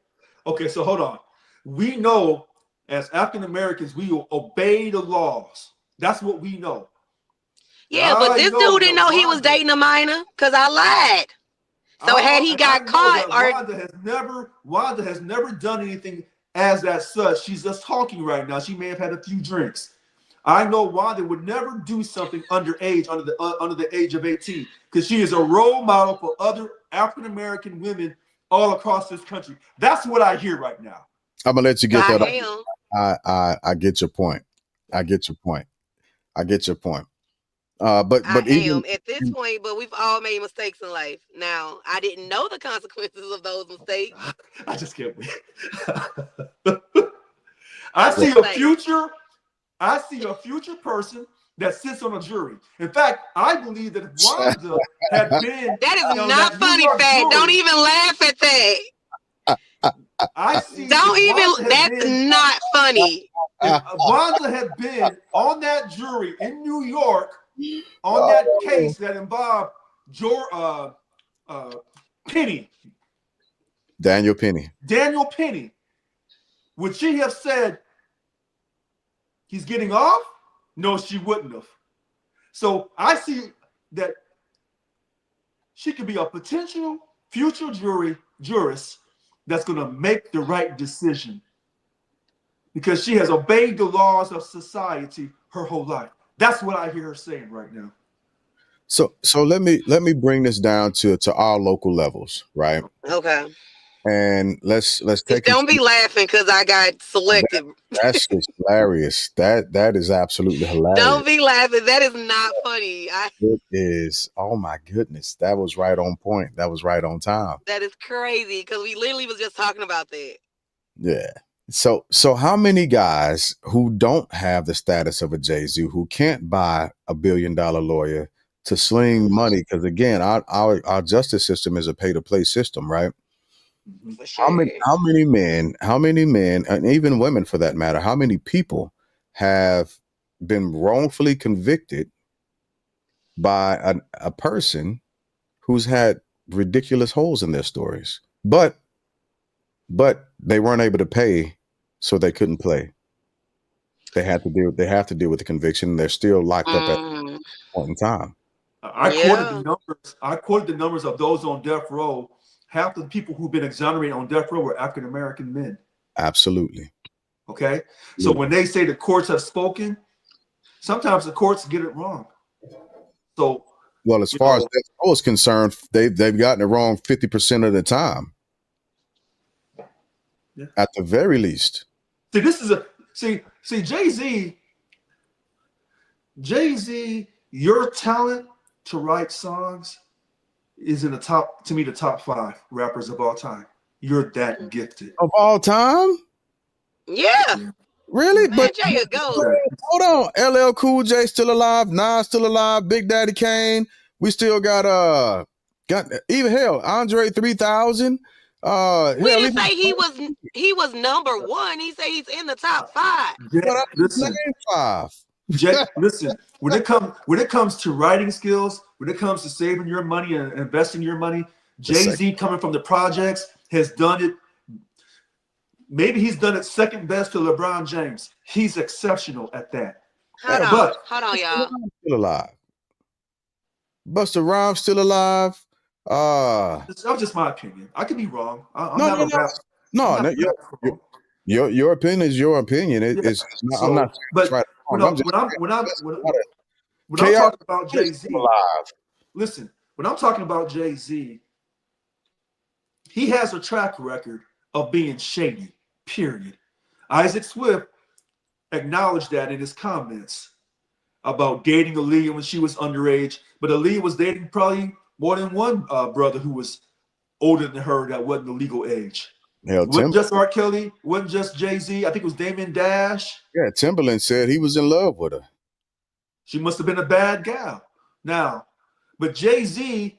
Okay, so hold on. We know as African Americans, we will obey the laws. That's what we know.
Yeah, but this dude didn't know he was dating a minor because I lied. So had he got caught,
Wanda has never done anything as that such. She's just talking right now. She may have had a few drinks. I know Wanda would never do something underage, under the age of 18, because she is a role model for other African American women all across this country. That's what I hear right now.
I'm gonna let you get that. I get your point. I get your point. But
even at this point, but we've all made mistakes in life. Now, I didn't know the consequences of those mistakes.
I just can't wait. I see a future person that sits on a jury. In fact, I believe that if Wanda had been
that is not funny, Fat. Don't even laugh at that.
I see.
That's not funny.
If Wanda had been on that jury in New York on that case that involved Penny.
Daniel Penny.
Would she have said he's getting off? No, she wouldn't have. So I see that she could be a potential future jurist that's going to make the right decision because she has obeyed the laws of society her whole life. That's what I hear her saying right now.
So let me bring this down to our local levels, right?
Okay.
And let's take
Don't be laughing because I got selected.
That's just hilarious. That is absolutely hilarious.
Don't be laughing. That is not funny.
It is. Oh my goodness, that was right on point. That was right on time.
That is crazy because we literally was just talking about that.
Yeah. So how many guys who don't have the status of a Jay-Z, who can't buy a $1 billion lawyer to sling money? Because again, our justice system is a pay-to-play system, right?
For sure.
How many men, and even women for that matter, how many people have been wrongfully convicted by a person who's had ridiculous holes in their stories, but they weren't able to pay, so they couldn't play. They have to deal with the conviction. And they're still locked up at that point in time.
I quoted the numbers of those on death row. Half the people who've been exonerated on death row were African American men.
Absolutely.
Okay. So when they say the courts have spoken, sometimes the courts get it wrong. So,
well, as far as death row is concerned, they've gotten it wrong 50% of the time. Yeah. At the very least.
See, this is Jay-Z, your talent to write songs is in the top 5 rappers of all time. You're that gifted.
Of all time?
Yeah.
Really?
Man,
but
Jay, go.
Hold on. LL Cool J still alive, Nas still alive, Big Daddy Kane. We still got even hell, Andre 3000.
We
didn't say he was number 1. He said he's in the top 5.
Yeah, listen,
5.
Listen, when it comes to writing skills, when it comes to saving your money and investing your money, Jay-Z coming from the projects has done it. Maybe he's done it second best to LeBron James. He's exceptional at that.
Hold on, y'all.
Still alive. Busta Rhymes still alive.
That's just my opinion. I could be wrong.
Your opinion is your opinion. I'm not.
But when I'm talking about Jay-Z, listen. When I'm talking about Jay-Z, he has a track record of being shady. Period. Isaac Swift acknowledged that in his comments about dating Aaliyah when she was underage, but Aaliyah was dating probably more than one brother who was older than her that wasn't the legal age.
Hell,
wasn't just R. Kelly, wasn't just Jay-Z. I think it was Damon Dash.
Yeah, Timberland said he was in love with her.
She must have been a bad gal. Now, but Jay-Z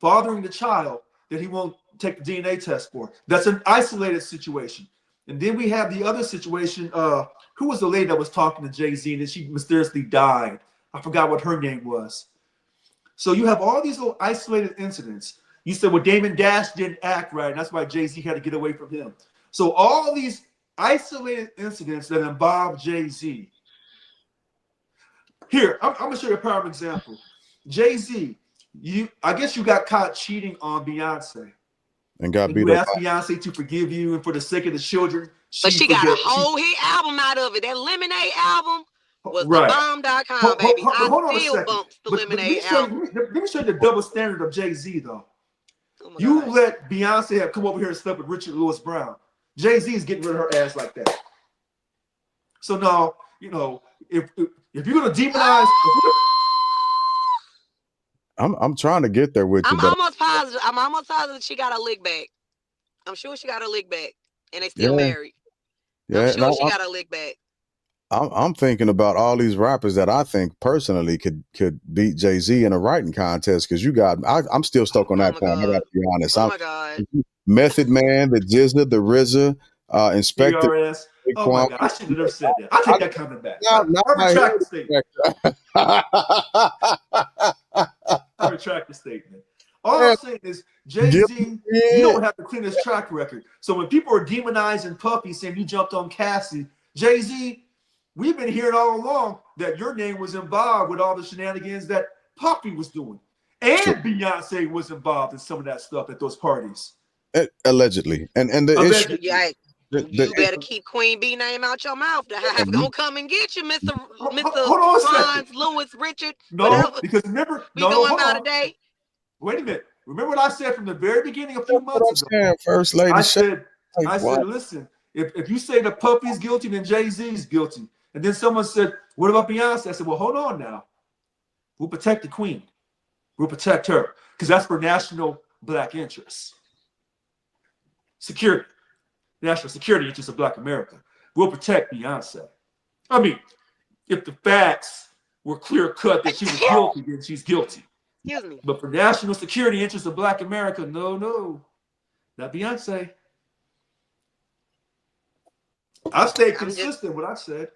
fathering the child that he won't take the DNA test for. That's an isolated situation. And then we have the other situation. Who was the lady that was talking to Jay-Z and then she mysteriously died? I forgot what her name was. So you have all these little isolated incidents. You said, well, Damon Dash didn't act right. And that's why Jay-Z had to get away from him. So all these isolated incidents that involve Jay-Z. Here, I'm going to show you a power example. Jay-Z, I guess you got caught cheating on Beyonce.
And got beat
up. You
asked
Beyonce to forgive you and for the sake of the children.
But she got a whole hit album out of it. That Lemonade album was the bomb.com, baby. I still bumps the Lemonade album.
Let me show you the double standard of Jay-Z, though. You let Beyonce have come over here and slept with Richard Lewis Brown. Jay-Z is getting rid of her ass like that. So now, if you're gonna demonize,
I'm trying to get there with you.
I'm almost positive she got a lick back. I'm sure she got a lick back, and they still married.
Yeah,
I'm sure she got a lick back.
I'm thinking about all these rappers that I think personally could beat Jay-Z in a writing contest because I'm still stuck on that point. I got to be honest.
Oh my God.
Method Man, the Jizza, the RZA, Inspector.
PRS. Oh my God, I should have never said that. I take that comment back. I retract the statement. All I'm saying is Jay-Z, you don't have the cleanest track record. So when people are demonizing Puffy saying you jumped on Cassie, Jay-Z, we've been hearing all along that your name was involved with all the shenanigans that Puffy was doing. And
Sure.
Beyonce was involved in some of that stuff at those parties.
Allegedly. And the issue,
Allegedly.
Yeah,
the,
you
the,
better keep Queen B name out your mouth. The hive
and
gonna come and get you, Mr.
Hold on a second.
Franz Lewis Richard.
No,
Whatever
because remember,
we
no,
doing
hold
about
on.
today.
Wait a minute. Remember what I said from the very beginning a few
That's what
months
I'm
ago?
saying, First Lady.
I
Shaq,
said,
what?
listen, if you say that Puffy's guilty, then Jay-Z's guilty. And then someone said, what about Beyonce? I said, well, hold on now. We'll protect the queen. We'll protect her because that's for national black interests. Security. National security interests of Black America. We'll protect Beyonce. I mean, if the facts were clear cut that she was guilty, then she's guilty.
Excuse me.
But for national security interests of Black America, no, not Beyonce. I stayed consistent with what I said.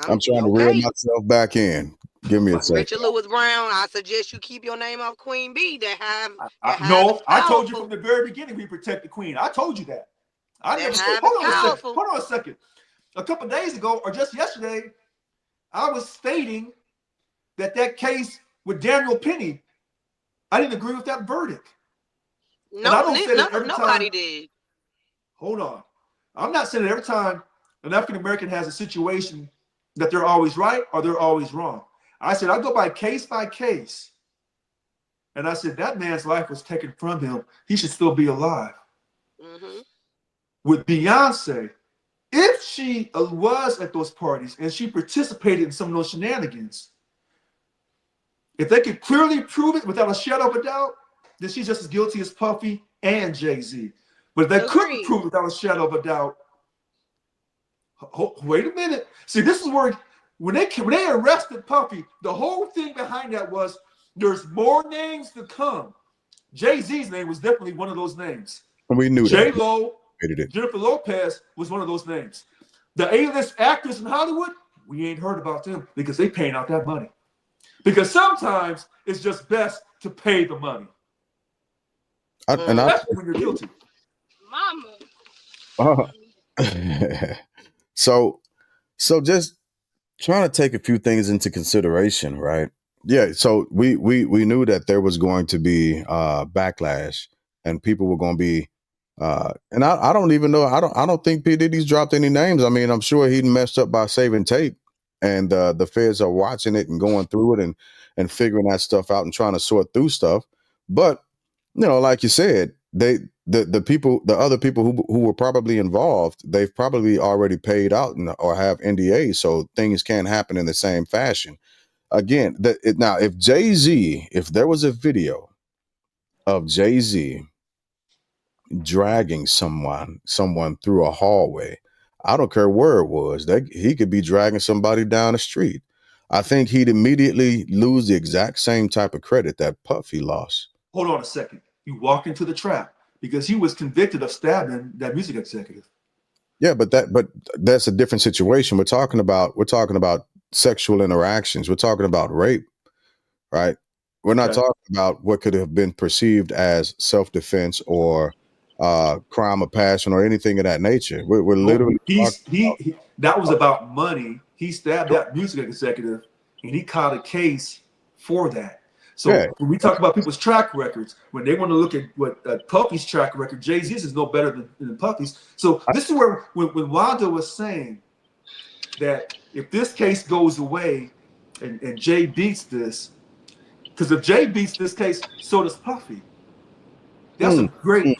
I'm trying to reel myself back in. Give me a second.
Richard Lewis Brown, I suggest you keep your name off Queen B.
I told you from the very beginning we protect the queen. I told you that. I never said, hold on a second. A couple of days ago, or just yesterday, I was stating that case with Daniel Penny, I didn't agree with that verdict.
Nobody did.
Hold on. I'm not saying that every time an African American has a situation that they're always right or they're always wrong. I said, I go by case. And I said, that man's life was taken from him. He should still be alive.
Mm-hmm.
With Beyonce, if she was at those parties and she participated in some of those shenanigans, if they could clearly prove it without a shadow of a doubt, then she's just as guilty as Puffy and Jay-Z. But if they couldn't prove it without a shadow of a doubt, wait a minute. See, this is where when they arrested Puffy, the whole thing behind that was there's more names to come. Jay-Z's name was definitely one of those names.
We knew that.
J-Lo, Jennifer Lopez was one of those names. The A-list actors in Hollywood, we ain't heard about them because they paying out that money. Because sometimes it's just best to pay the money. Especially when you're guilty.
Mama.
So just trying to take a few things into consideration, right? Yeah. So we knew that there was going to be backlash, and people were going to be, and I don't even know. I don't think P. Diddy's dropped any names. I mean, I'm sure he messed up by saving tape, and the feds are watching it and going through it and figuring that stuff out and trying to sort through stuff. But like you said, the other people who were probably involved, they've probably already paid out or have NDAs, so things can't happen in the same fashion. Again, now if there was a video of Jay-Z dragging someone through a hallway, I don't care where it was, he could be dragging somebody down the street. I think he'd immediately lose the exact same type of credit that Puffy lost.
Hold on a second. You walk into the trap because he was convicted of stabbing that music executive.
Yeah, but that's a different situation. We're talking about sexual interactions. We're talking about rape, right? We're not talking about what could have been perceived as self-defense or crime of passion or anything of that nature. We're literally
that was about money. He stabbed that music executive, and he caught a case for that. So when we talk about people's track records, when they want to look at what Puffy's track record, Jay-Z's is no better than Puffy's. So this is where when Wanda was saying that if this case goes away and Jay beats this, because if Jay beats this case, so does Puffy. That's a great.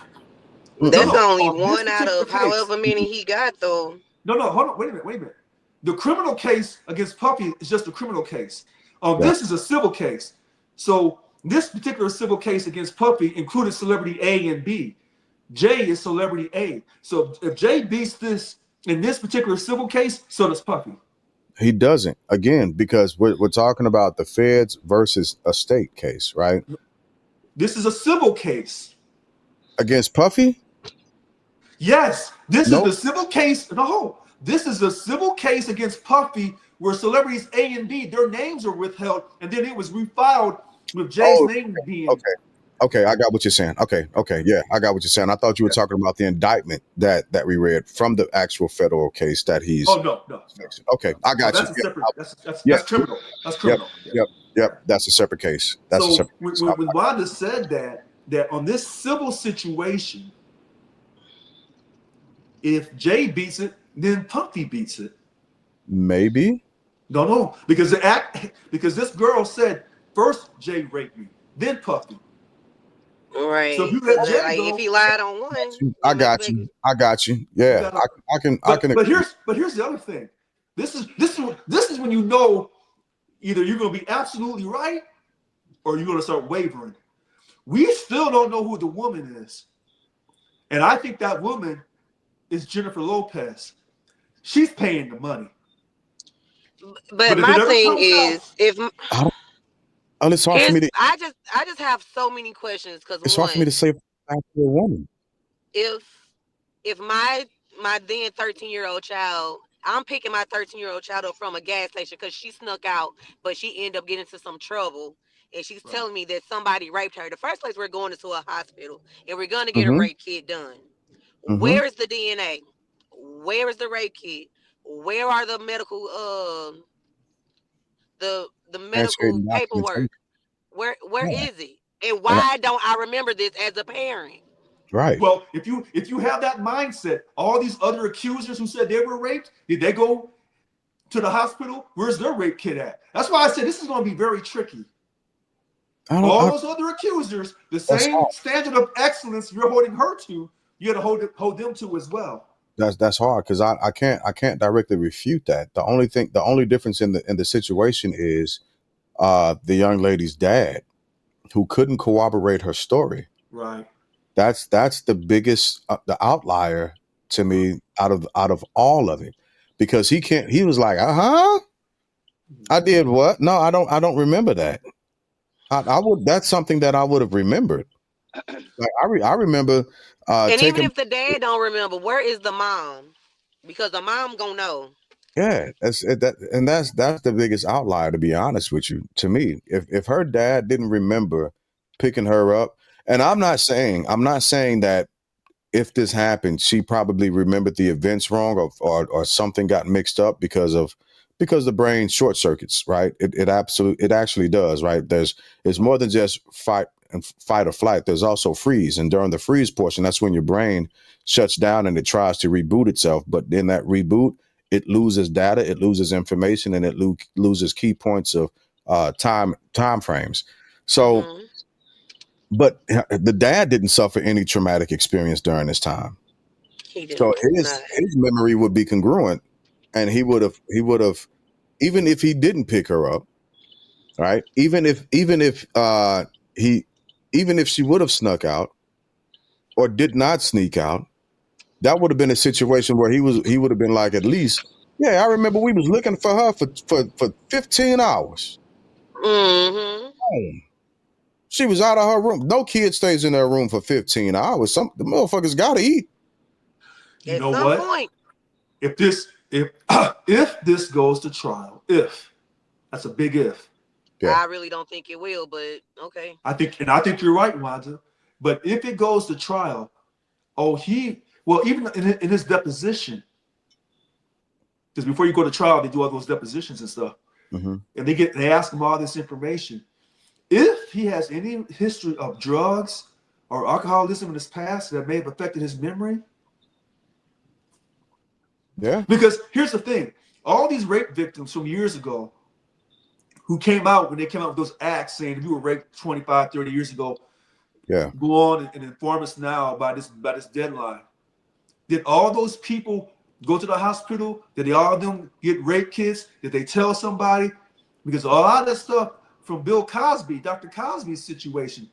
That's only one out of however many he got, though.
No, hold on. Wait a minute. The criminal case against Puffy is just a criminal case. This is a civil case. So this particular civil case against Puffy included celebrity A and B. Jay is celebrity A. So if Jay beats this in this particular civil case, so does Puffy.
He doesn't, again, because we're talking about the feds versus a state case, right?
This is a civil case.
Against Puffy?
Yes. This is the civil case. No, this is a civil case against Puffy where celebrities A and B, their names are withheld, and then it was refiled with Jay's name being.
Okay, I got what you're saying. Okay, yeah, I got what you're saying. I thought you were talking about the indictment that we read from the actual federal case that he's.
Oh no.
fixing. Okay, I
No,
got you.
that's a separate.
Yeah,
That's criminal. That's
yep,
criminal. Yeah.
yep. That's a separate case. That's a
So
separate
when,
case.
when when Wanda said that on this civil situation, if Jay beats it, then Puffy beats it.
Maybe.
No, because this girl said first Jay raped me, then Puffy.
Right.
So if you let Jay
Like,
go,
if he lied on one,
I got you. I got you. Yeah, I can.
But here's the other thing. This is when you know either you're gonna be absolutely right or you're gonna start wavering. We still don't know who the woman is, and I think that woman is Jennifer Lopez. She's paying the money.
But my thing is,
it's hard for me to.
I just have so many questions because
It's hard for me to say after a woman.
If my then 13-year-old child, I'm picking my 13-year-old child up from a gas station because she snuck out, but she ended up getting into some trouble. And she's telling me that somebody raped her. The first place we're going is to a hospital, and we're going to get a rape kit done. Where is the DNA? Where is the rape kit? Where are the medical the medical paperwork? Where is it? And why don't I remember this as a parent?
Right.
Well, if you have that mindset, all these other accusers who said they were raped, did they go to the hospital? Where's their rape kit at? That's why I said this is going to be very tricky. All those other accusers, the same standard of excellence you're holding her to, you got to hold them to as well.
That's hard because I can't directly refute that. The only difference in the situation is the young lady's dad, who couldn't corroborate her story.
Right.
That's the biggest the outlier to me out of all of it, because he was like, I did what? No, I don't remember that. I would. That's something that I would have remembered. Like I remember.
And even if the dad don't remember, where is the mom? Because the mom gonna know.
Yeah, that's the biggest outlier, to be honest with you. To me, if her dad didn't remember picking her up, and I'm not saying that if this happened, she probably remembered the events wrong, or something got mixed up because the brain short circuits, right? It actually does, right? It's more than just fight or flight. There's also freeze, and during the freeze portion, that's when your brain shuts down and it tries to reboot itself. But in that reboot, it loses data, it loses information, and it loses key points of time frames. So, but the dad didn't suffer any traumatic experience during this time. So his memory would be congruent, and he would have, even if he didn't pick her up, right? Even if she would have snuck out or did not sneak out, that would have been a situation where he would have been like, at least, yeah, I remember we was looking for her for 15 hours. She was out of her room. No kid stays in their room for 15 hours. The motherfuckers gotta eat.
You know what? Point. If this goes to trial, that's a big if.
Yeah. I really don't think it will, but okay.
I think you're right, Wanda. But if it goes to trial, even in his deposition, because before you go to trial, they do all those depositions and stuff, and they ask him all this information. If he has any history of drugs or alcoholism in his past that may have affected his memory,
yeah.
Because here's the thing: all these rape victims from years ago, who came out when they came out with those acts saying if you were raped 25, 30 years ago,
yeah,
go on and inform us now by this deadline. Did all those people go to the hospital? Did they all of them get rape kits? Did they tell somebody? Because a lot of that stuff from Bill Cosby, Dr. Cosby's situation,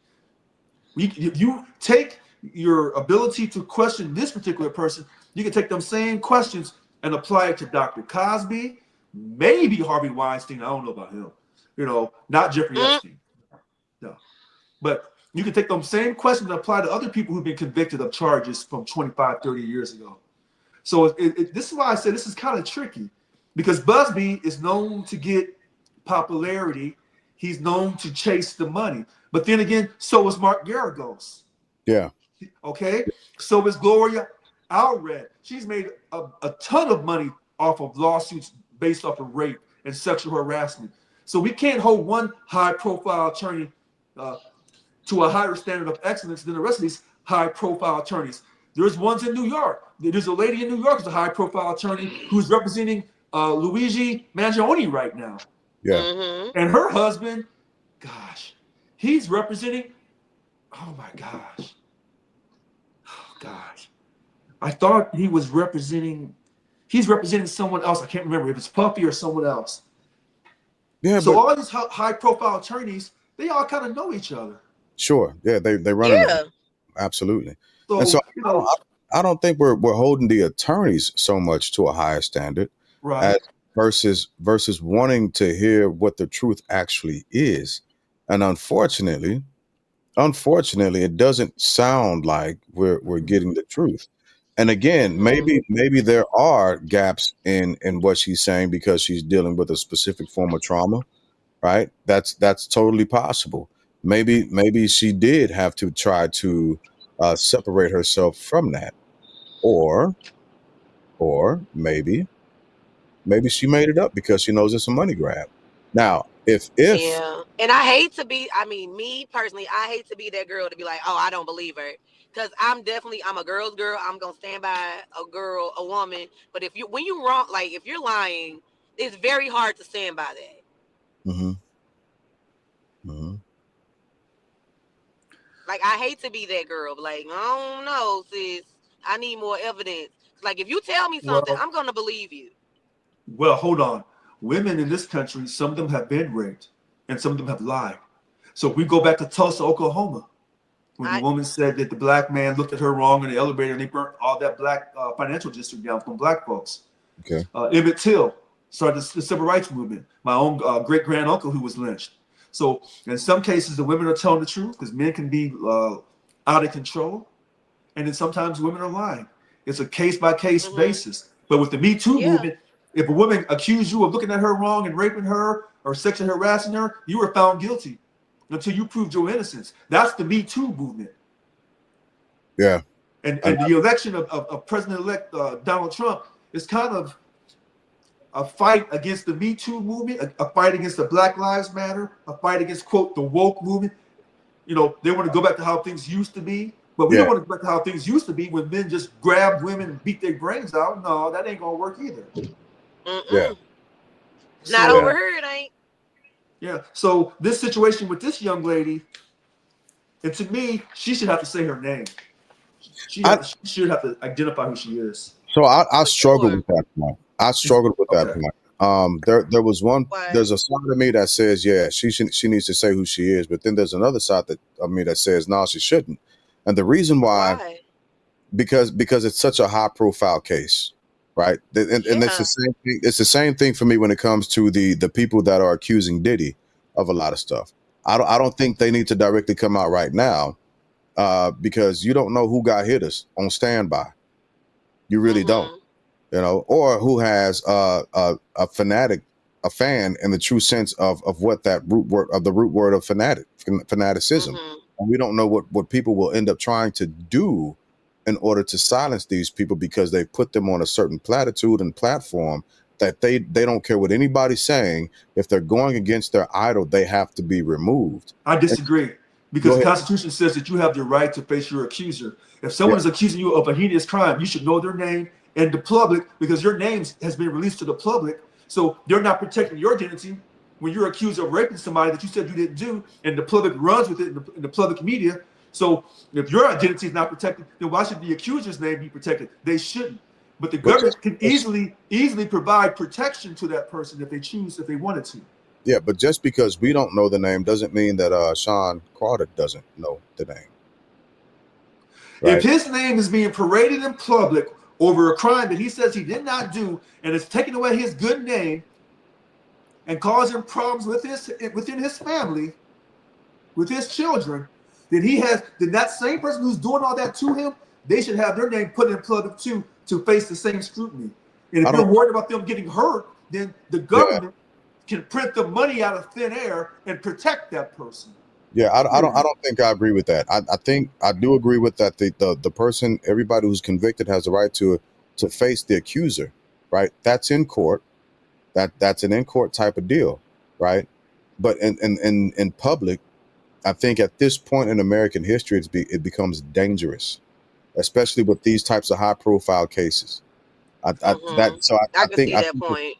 you take your ability to question this particular person, you can take them same questions and apply it to Dr. Cosby, maybe Harvey Weinstein. I don't know about him. Not Jeffrey Epstein. No. But you can take them same questions and apply to other people who've been convicted of charges from 25, 30 years ago. So this is why I say this is kind of tricky, because Busby is known to get popularity. He's known to chase the money. But then again, so is Mark Garagos.
Yeah.
Okay, so is Gloria Allred. She's made a ton of money off of lawsuits based off of rape and sexual harassment. So we can't hold one high-profile attorney to a higher standard of excellence than the rest of these high-profile attorneys. There's ones in New York. There's a lady in New York who's a high-profile attorney who's representing Luigi Mangione right now.
Yeah.
Mm-hmm.
And her husband, gosh, he's representing, oh my gosh. Oh gosh. I thought he's representing someone else. I can't remember if it's Puffy or someone else.
Yeah.
So
but,
all these high-profile attorneys, they all kind of know each other.
sure. Yeah. They run.
Yeah.
Absolutely.
So,
And so
you know,
I don't think we're holding the attorneys so much to a higher standard
right.
versus wanting to hear what the truth actually is. And unfortunately, it doesn't sound like we're getting the truth. And again, maybe there are gaps in what she's saying because she's dealing with a specific form of trauma, right? That's totally possible. Maybe she did have to try to separate herself from that, or maybe she made it up because she knows it's a money grab. Now, if
Yeah. And I hate to be, I mean, me personally, I hate to be that girl to be like, oh, I don't believe her. Because I'm a girl's girl. I'm going to stand by a woman. But when you wrong, like if you're lying, it's very hard to stand by that.
mm-hmm, mm-hmm.
Like, I hate to be that girl. Like, I don't know, sis. I need more evidence. Like, if you tell me something, I'm going to believe you.
Well, hold on. Women in this country, some of them have been raped and some of them have lied. So if we go back to Tulsa, Oklahoma, when the woman said that the black man looked at her wrong in the elevator and they burnt all that black financial district down from black folks.
Okay.
Emmett Till started the civil rights movement. My own great-granduncle who was lynched. So in some cases, the women are telling the truth because men can be out of control. And then sometimes women are lying. It's a case-by-case basis. But with the Me Too movement, if a woman accused you of looking at her wrong and raping her or sexually harassing her, you were found guilty until you proved your innocence. That's the Me Too movement.
Yeah.
And the election of President-elect Donald Trump is kind of a fight against the Me Too movement, a fight against the Black Lives Matter, a fight against, quote, the woke movement. You know, they want to go back to how things used to be. But we don't want to go back to how things used to be when men just grabbed women and beat their brains out. No, that ain't going to work either.
Yeah.
Not over here, it ain't.
Yeah. So this situation with this young lady, and to me, she should have to say her name. She should have to identify who she is.
So I struggled with that point. There was one. There's a side of me that says, yeah, she needs to say who she is, but then there's another side of me that says, no, she shouldn't. And the reason why? Because it's such a high profile case, right? And it's the same thing. It's the same thing for me when it comes to the people that are accusing Diddy of a lot of stuff. I don't think they need to directly come out right now because you don't know who got hitters on standby. You really don't, you know, or who has a fan in the true sense of what that root word of fanaticism. And we don't know what people will end up trying to do in order to silence these people because they put them on a certain platitude and platform that they don't care what anybody's saying. If they're going against their idol, they have to be removed.
I disagree because the Constitution says that you have the right to face your accuser. If someone is accusing you of a heinous crime, you should know their name and the public because your name has been released to the public. So they're not protecting your identity when you're accused of raping somebody that you said you didn't do, and the public runs with it in the public media. So if your identity is not protected, then why should the accuser's name be protected? They shouldn't. But the government can easily provide protection to that person if they wanted to.
Yeah, but just because we don't know the name doesn't mean that Sean Carter doesn't know the name.
Right? If his name is being paraded in public over a crime that he says he did not do, and it's taking away his good name and causing problems within his family, with his children, then that same person who's doing all that to him, they should have their name put in public too to face the same scrutiny. And if you're worried about them getting hurt, then the government can print the money out of thin air and protect that person.
Yeah, I don't think I agree with that. I think I do agree with that. The person, everybody who's convicted has the right to face the accuser, right? That's in court. That's an in court type of deal, right? But in public, I think at this point in American history, it becomes dangerous, especially with these types of high profile cases.
Hmm. I can see
I
that
think
point.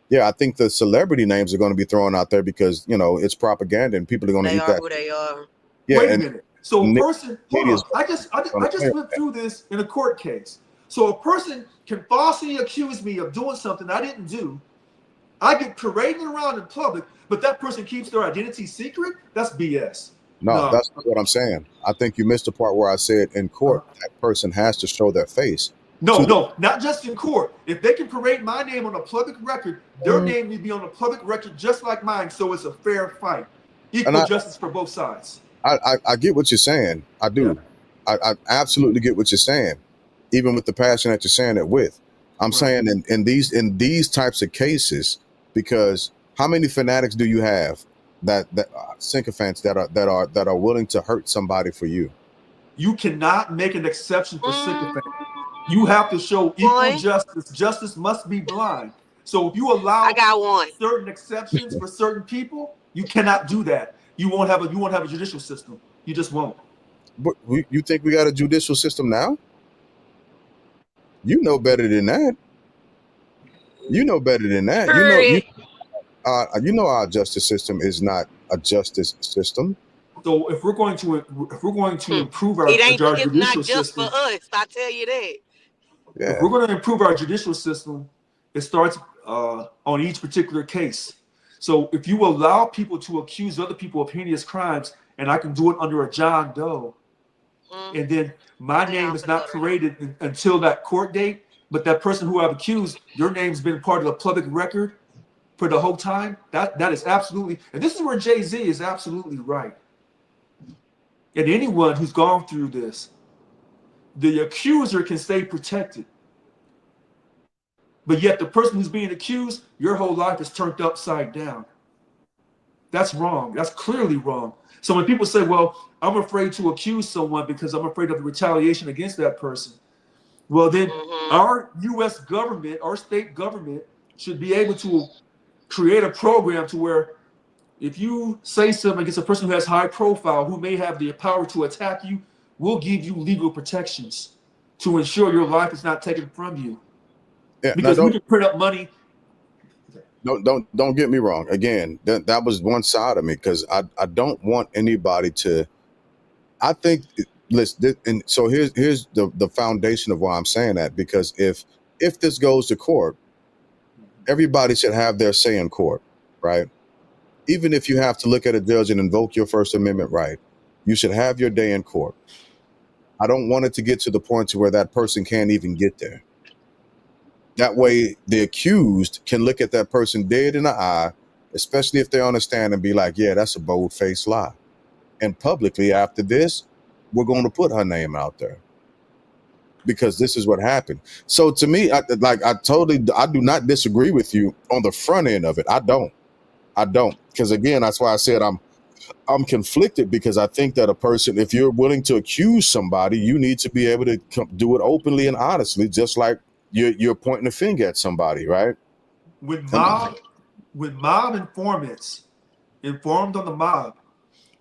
yeah, I think the celebrity names are going to be thrown out there because it's propaganda and people are going to
They
eat
are
that.
who they are.
Yeah,
Wait a
and
minute. So a
the
person, hold
media is
on. I
going to play
just
on
went through this in a court case. So a person can falsely accuse me of doing something I didn't do. I get paraded around in public, but that person keeps their identity secret? That's BS.
No,
No.
that's not what I'm saying. I think you missed the part where I said in
Uh,
court that person has to show their face
no,
to the.
no, not just in court. If they can parade my name on a public record, their name need to be on a public record just like mine, so it's a fair fight.
And
Equal justice for both sides.
I get what you're saying. I
Yeah.
do. I absolutely get what you're saying, even with the passion that you're saying it with. I'm
Right.
saying in these types of cases, because how many fanatics do you have that sycophants that are willing to hurt somebody for you?
You cannot make an exception for
Mm,
sycophants. You have to show equal
boy,
justice. Justice must be blind. So if you
I
allow
got one.
certain exceptions for certain people, you cannot do that. You won't have a judicial system. You just won't.
But you think we got a judicial system now? You know better than that. You know better than that.
Period.
You know our justice system is not a justice system.
So if we're going to improve our
It's not
judicial
just for
system,
us. I tell you that.
if
Yeah.
we're going to improve our judicial system, it starts on each particular case. So if you allow people to accuse other people of heinous crimes, and I can do it under a John Doe,
Mm,
and then my name is not
for that.
paraded until that court date, but that person who I've accused, your name's been part of the public record for the whole time. That is absolutely, and this is where Jay-Z is absolutely right. And anyone who's gone through this, the accuser can stay protected. But yet the person who's being accused, your whole life is turned upside down. That's wrong. That's clearly wrong. So when people say, well, I'm afraid to accuse someone because I'm afraid of the retaliation against that person, well, then our U.S. government, our state government should be able to create a program to where if you say something against a person who has high profile, who may have the power to attack you, we'll give you legal protections to ensure your life is not taken from you.
Yeah.
Because we can print up money.
Don't get me wrong. Again, that was one side of me because I don't want anybody to. I think listen, and so here's the foundation of why I'm saying that, because if this goes to court, everybody should have their say in court, right? Even if you have to look at a judge and invoke your First Amendment right, you should have your day in court. I don't want it to get to the point to where that person can't even get there. That way, the accused can look at that person dead in the eye, especially if they're on the stand, and be like, yeah, that's a bold-faced lie. And publicly after this, we're going to put her name out there because this is what happened. So to me, I do not disagree with you on the front end of it. I don't. Because again, that's why I said I'm conflicted, because I think that a person, if you're willing to accuse somebody, you need to be able to do it openly and honestly, just like you're pointing a finger at somebody, right?
When mob informants informed on the mob,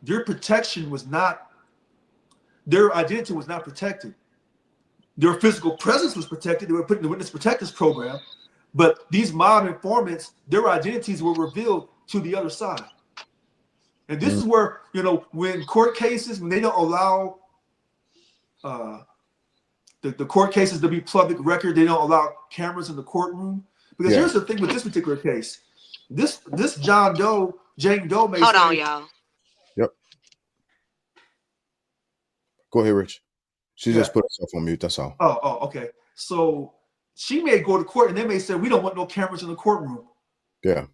their protection was not, their identity was not protected. Their physical presence was protected. They were put in the witness protectors program, but these mob informants, their identities were revealed to the other side. And this is where, when court cases, when they don't allow the court cases to be public record, they don't allow cameras in the courtroom. Because here's the thing with this particular case. This Jane Doe may
Hold
say,
on, y'all.
Yep. Go ahead, Rich. She just put herself on mute. That's all.
Oh, okay. So she may go to court and they may say, we don't want no cameras in the courtroom.
Yeah.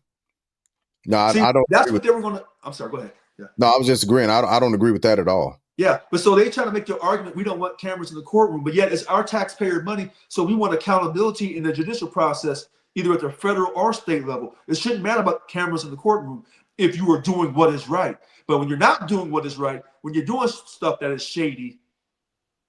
No,
See,
I don't.
That's what they were going to. I'm sorry. Go ahead. Yeah.
No, I was just agreeing. I don't agree with that at all.
Yeah, but so they try to make the argument we don't want cameras in the courtroom, but yet it's our taxpayer money, so we want accountability in the judicial process, either at the federal or state level. It shouldn't matter about cameras in the courtroom. if you are doing what is right. But when you're not doing what is right, when you're doing stuff that is shady,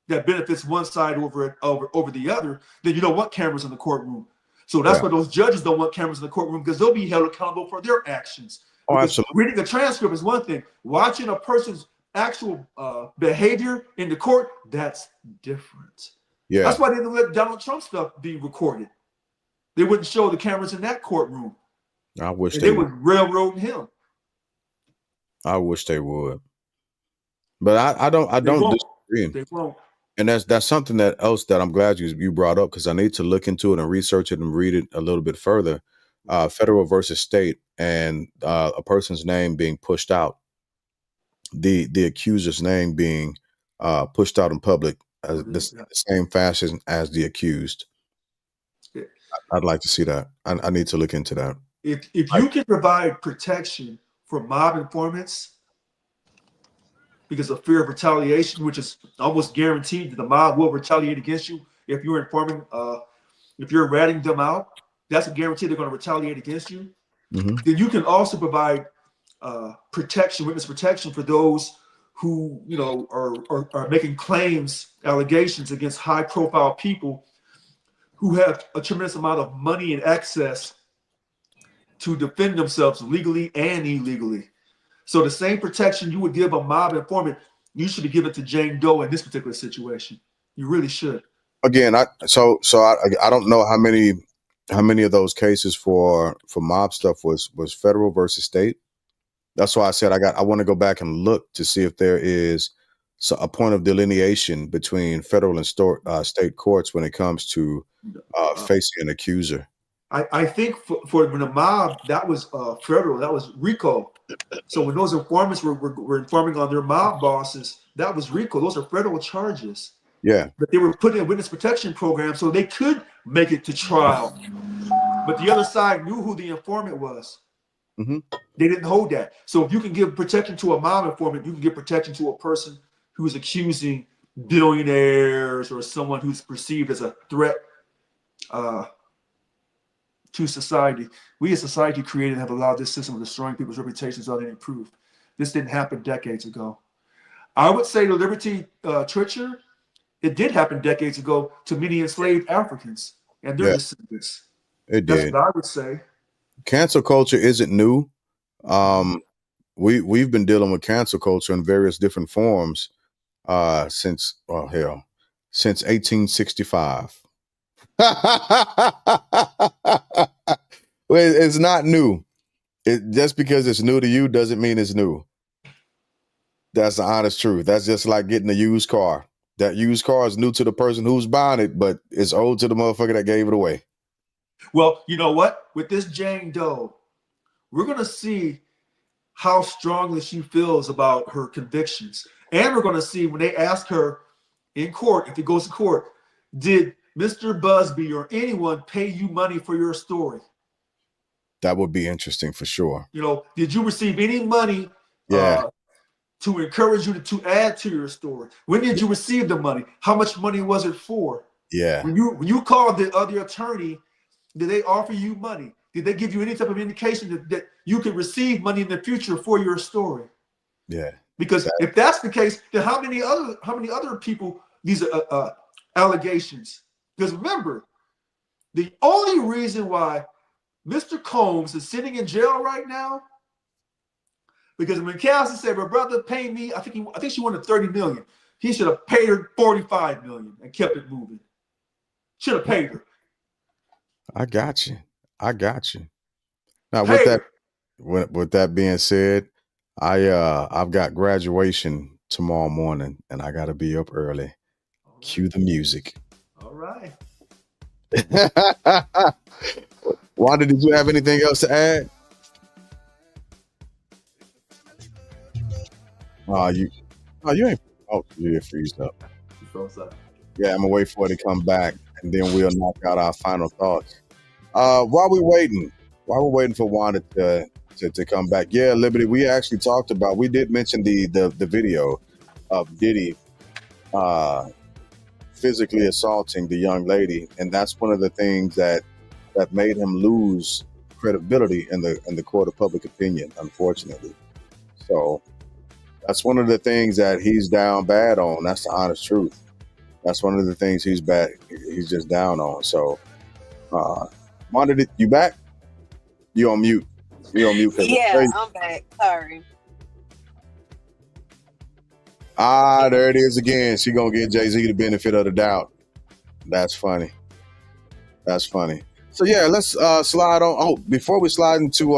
that benefits one side over the other, then you don't want cameras in the courtroom. So that's why those judges don't want cameras in the courtroom, because they'll be held accountable for their actions.
Oh,
Because
absolutely.
reading a transcript is one thing. Watching a person's actual behavior in the court, that's different.
Yeah.
That's why they didn't let Donald Trump stuff be recorded. They wouldn't show the cameras in that courtroom.
I wish
they would railroad him.
I wish they would. But I don't disagree.
They won't.
And that's something else that I'm glad you brought up, because I need to look into it and research it and read it a little bit further. Federal versus state, and a person's name being pushed out, the accuser's name being pushed out in public the same fashion as the accused. Yeah. I'd like to see that. I need to look into that.
If you can provide protection for mob informants because of fear of retaliation, which is almost guaranteed that the mob will retaliate against you if you're informing, if you're ratting them out, that's a guarantee they're going to retaliate against you. Mm-hmm. Then you can also provide protection, witness protection, for those who are making claims, allegations against high-profile people who have a tremendous amount of money and access to defend themselves legally and illegally. So the same protection you would give a mob informant, you should be giving to Jane Doe in this particular situation. You really should.
Again, I don't know how many of those cases for mob stuff was federal versus state. That's why I said I want to go back and look to see if there is a point of delineation between federal and state courts when it comes to facing an accuser.
I think for when the mob, that was federal, that was RICO. So when those informants were informing on their mob bosses, that was RICO. Those are federal charges.
Yeah.
But they were put in a witness protection program so they could make it to trial. But the other side knew who the informant was. Mm-hmm. They didn't hold that. So if you can give protection to a mob informant, you can give protection to a person who's accusing billionaires or someone who's perceived as a threat to society. We as society created and have allowed this system of destroying people's reputations without any proof. This didn't happen decades ago. I would say the Liberty Twitcher, it did happen decades ago to many enslaved Africans and their descendants.
It did.
That's what I would say.
Cancel culture isn't new. We've been dealing with cancel culture in various different forms since 1865. It's not new. Just because it's new to you doesn't mean it's new. That's the honest truth. That's just like getting a used car. That used car is new to the person who's buying it, but it's old to the motherfucker that gave it away.
Well, you know what? With this Jane Doe, we're going to see how strongly she feels about her convictions. And we're going to see when they ask her in court, if it goes to court, did Mr. Busby or anyone pay you money for your story?
That would be interesting for sure.
Did you receive any money to encourage you to add to your story? When did you receive the money? How much money was it for?
Yeah.
When you called the other attorney, did they offer you money? Did they give you any type of indication that you could receive money in the future for your story?
Yeah.
Because if that's the case, then how many other people these allegations? Because remember, the only reason why Mr. Combs is sitting in jail right now, because when Cassie said, "My brother paid me," I think she wanted $30 million. He should have paid her $45 million and kept it moving. Should have paid her.
I got you. Now, with that being said, I've got graduation tomorrow morning, and I got to be up early. Right. Cue the music.
All right.
Wanda, did you have anything else to add? You ain't. Oh, you did freeze up. Yeah, I'm gonna wait for it to come back, and then we'll knock out our final thoughts. While we're waiting for Wanda to come back, yeah, Liberty, we actually talked about. We did mention the video of Diddy physically assaulting the young lady, and that's one of the things that made him lose credibility in the court of public opinion, unfortunately. So that's one of the things that he's down bad on. That's the honest truth. That's one of the things he's just down on. So, Monda, you back? You on mute? You on mute?
Yeah, I'm back. Sorry.
There it is again. She gonna get Jay-Z the benefit of the doubt. That's funny. That's funny. So yeah, let's slide on. Oh, before we slide into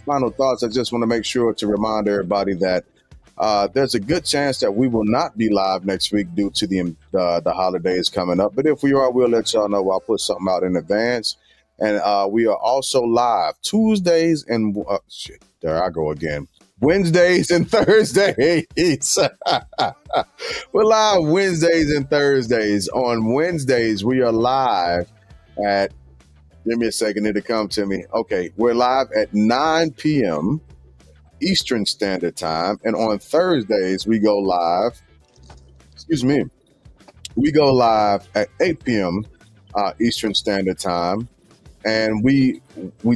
final thoughts, I just want to make sure to remind everybody that there's a good chance that we will not be live next week due to the holidays coming up. But if we are, we'll let y'all know. I'll put something out in advance. And we are also live Tuesdays and there I go again. Wednesdays and Thursdays. We're live Wednesdays and Thursdays. On Wednesdays, we are live at, give me a second here to come to me. Okay, we're live at 9 p.m. Eastern Standard Time. And on Thursdays, we go live, we go live at 8 p.m. Eastern Standard Time. And we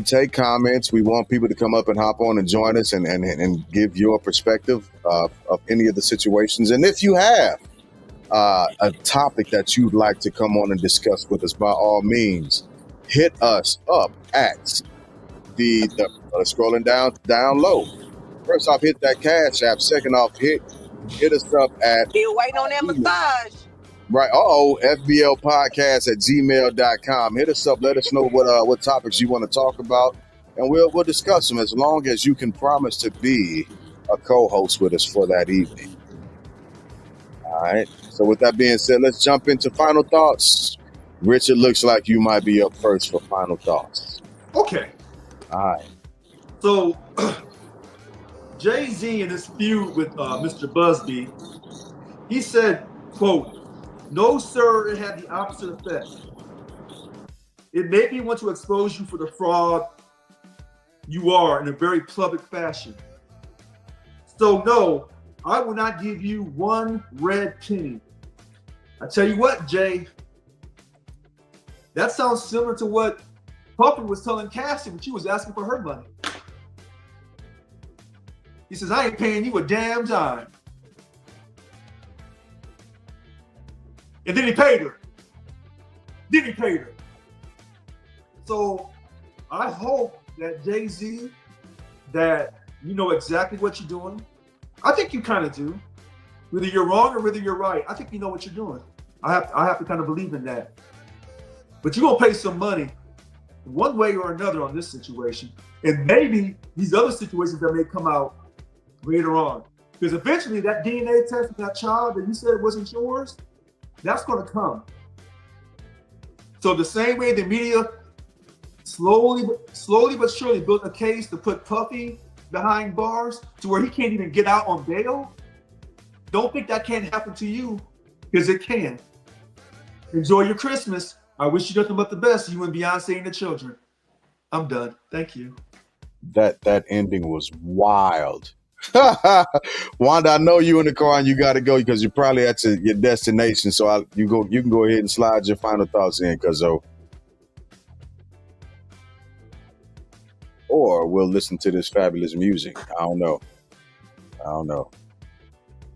take comments. We want people to come up and hop on and join us and give your perspective of any of the situations. And if you have a topic that you'd like to come on and discuss with us, by all means, hit us up at the scrolling down low. First off, hit that Cash App. Second off, hit us up at...
Still waiting on that massage.
Right. FBLpodcast@gmail.com. Hit us up. Let us know what topics you want to talk about, and we'll discuss them as long as you can promise to be a co-host with us for that evening. All right. So with that being said, let's jump into final thoughts. Richard, looks like you might be up first for final thoughts.
Okay.
All right.
So Jay-Z in his feud with Mr. Busby, he said, quote, "No, sir, it had the opposite effect. It made me want to expose you for the fraud you are in a very public fashion. So no, I will not give you one red penny." I tell you what, Jay, that sounds similar to what Puffy was telling Cassie when she was asking for her money. He says, "I ain't paying you a damn dime." And then he paid her. So I hope that Jay-Z, that you know exactly what you're doing. I think you kind of do. Whether you're wrong or whether you're right, I think you know what you're doing. I have to kind of believe in that. But you're going to pay some money one way or another on this situation. And maybe these other situations that may come out later on. Because eventually that DNA test of that child that you said wasn't yours, that's going to come. So the same way the media slowly but surely built a case to put Puffy behind bars to where he can't even get out on bail, don't think that can't happen to you, because it can. Enjoy your Christmas. I wish you nothing but the best, you and Beyonce and the children. I'm done. Thank you.
That ending was wild. Wanda, I know you in the car and you got to go because you're probably at your destination. So you can go ahead and slide your final thoughts in, Cuzzo. Or we'll listen to this fabulous music. I don't know.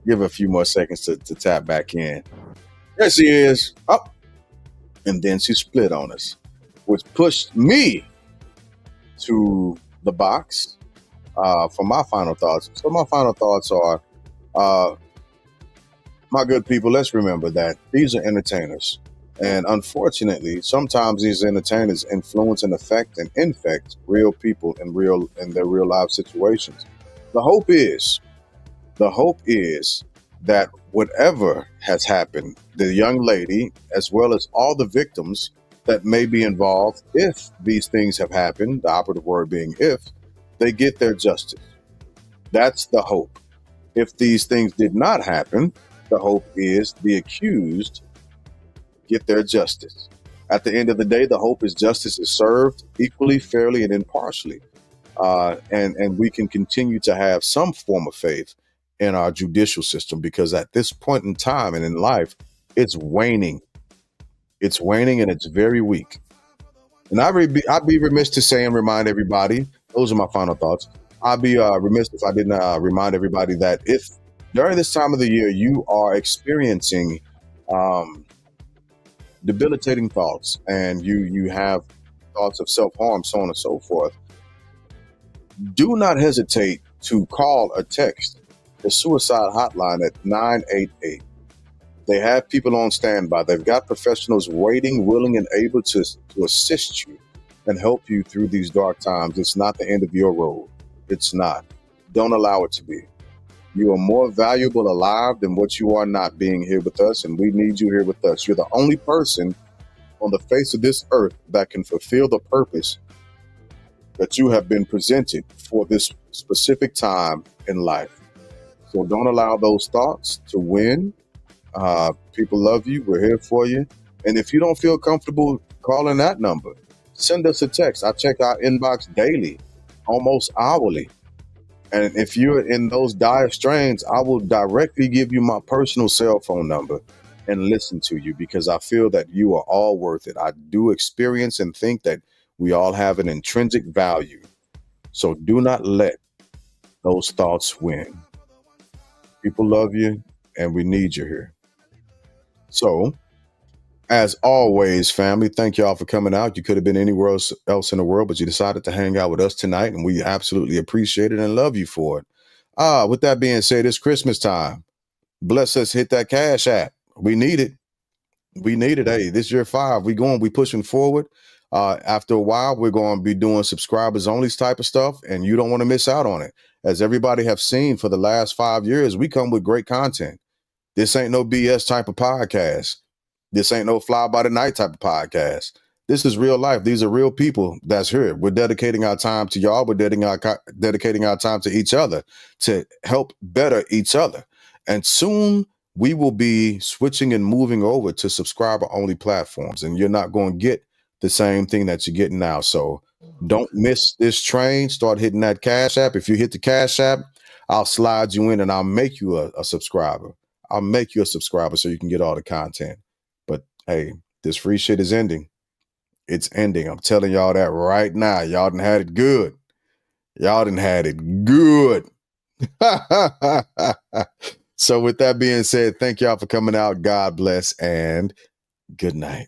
Give her a few more seconds to tap back in. There she is. Up. And then she split on us, which pushed me to the box. For my final thoughts. So my final thoughts are, my good people, let's remember that these are entertainers. And unfortunately, sometimes these entertainers influence and affect and infect real people in their real life situations. The hope is that whatever has happened, the young lady, as well as all the victims that may be involved, if these things have happened, the operative word being if, they get their justice. That's the hope. If these things did not happen, the hope is the accused get their justice. At the end of the day, the hope is justice is served equally, fairly, and impartially. And we can continue to have some form of faith in our judicial system, because at this point in time and in life, it's waning. It's waning and it's very weak. And I'd be remiss to say and remind everybody, those are my final thoughts. I'd be remiss if I didn't remind everybody that if during this time of the year you are experiencing um, debilitating thoughts and you have thoughts of self-harm, so on and so forth, do not hesitate to call or text the suicide hotline at 988. They have people on standby. They've got professionals waiting, willing, and able to assist you and help you through these dark times. It's not the end of your road. It's not. Don't allow it to be. You are more valuable alive than what you are not being here with us, and we need you here with us. You're the only person on the face of this earth that can fulfill the purpose that you have been presented for this specific time in life. So don't allow those thoughts to win. People love you. We're here for you. And if you don't feel comfortable calling that number, send us a text. I check our inbox daily, almost hourly. And if you're in those dire strains, I will directly give you my personal cell phone number and listen to you, because I feel that you are all worth it. I do experience and think that we all have an intrinsic value. So do not let those thoughts win. People love you, and we need you here. So, as always, family, thank y'all for coming out. You could have been anywhere else in the world, but you decided to hang out with us tonight, and we absolutely appreciate it and love you for it. With that being said, it's Christmas time. Bless us, hit that Cash App. We need it. We need it. Hey, this year 5. We pushing forward. After a while, we're going to be doing subscribers only type of stuff, and you don't want to miss out on it. As everybody have seen for the last 5 years, we come with great content. This ain't no BS type of podcast. This ain't no fly by the night type of podcast. This is real life. These are real people that's here. We're dedicating our time to y'all. We're dedicating our time to each other to help better each other. And soon we will be switching and moving over to subscriber only platforms. And you're not going to get the same thing that you're getting now. So don't miss this train. Start hitting that Cash App. If you hit the Cash App, I'll slide you in and I'll make you a subscriber. I'll make you a subscriber so you can get all the content. But hey, this free shit is ending. It's ending. I'm telling y'all that right now. Y'all done had it good. Y'all done had it good. So with that being said, thank y'all for coming out. God bless and good night.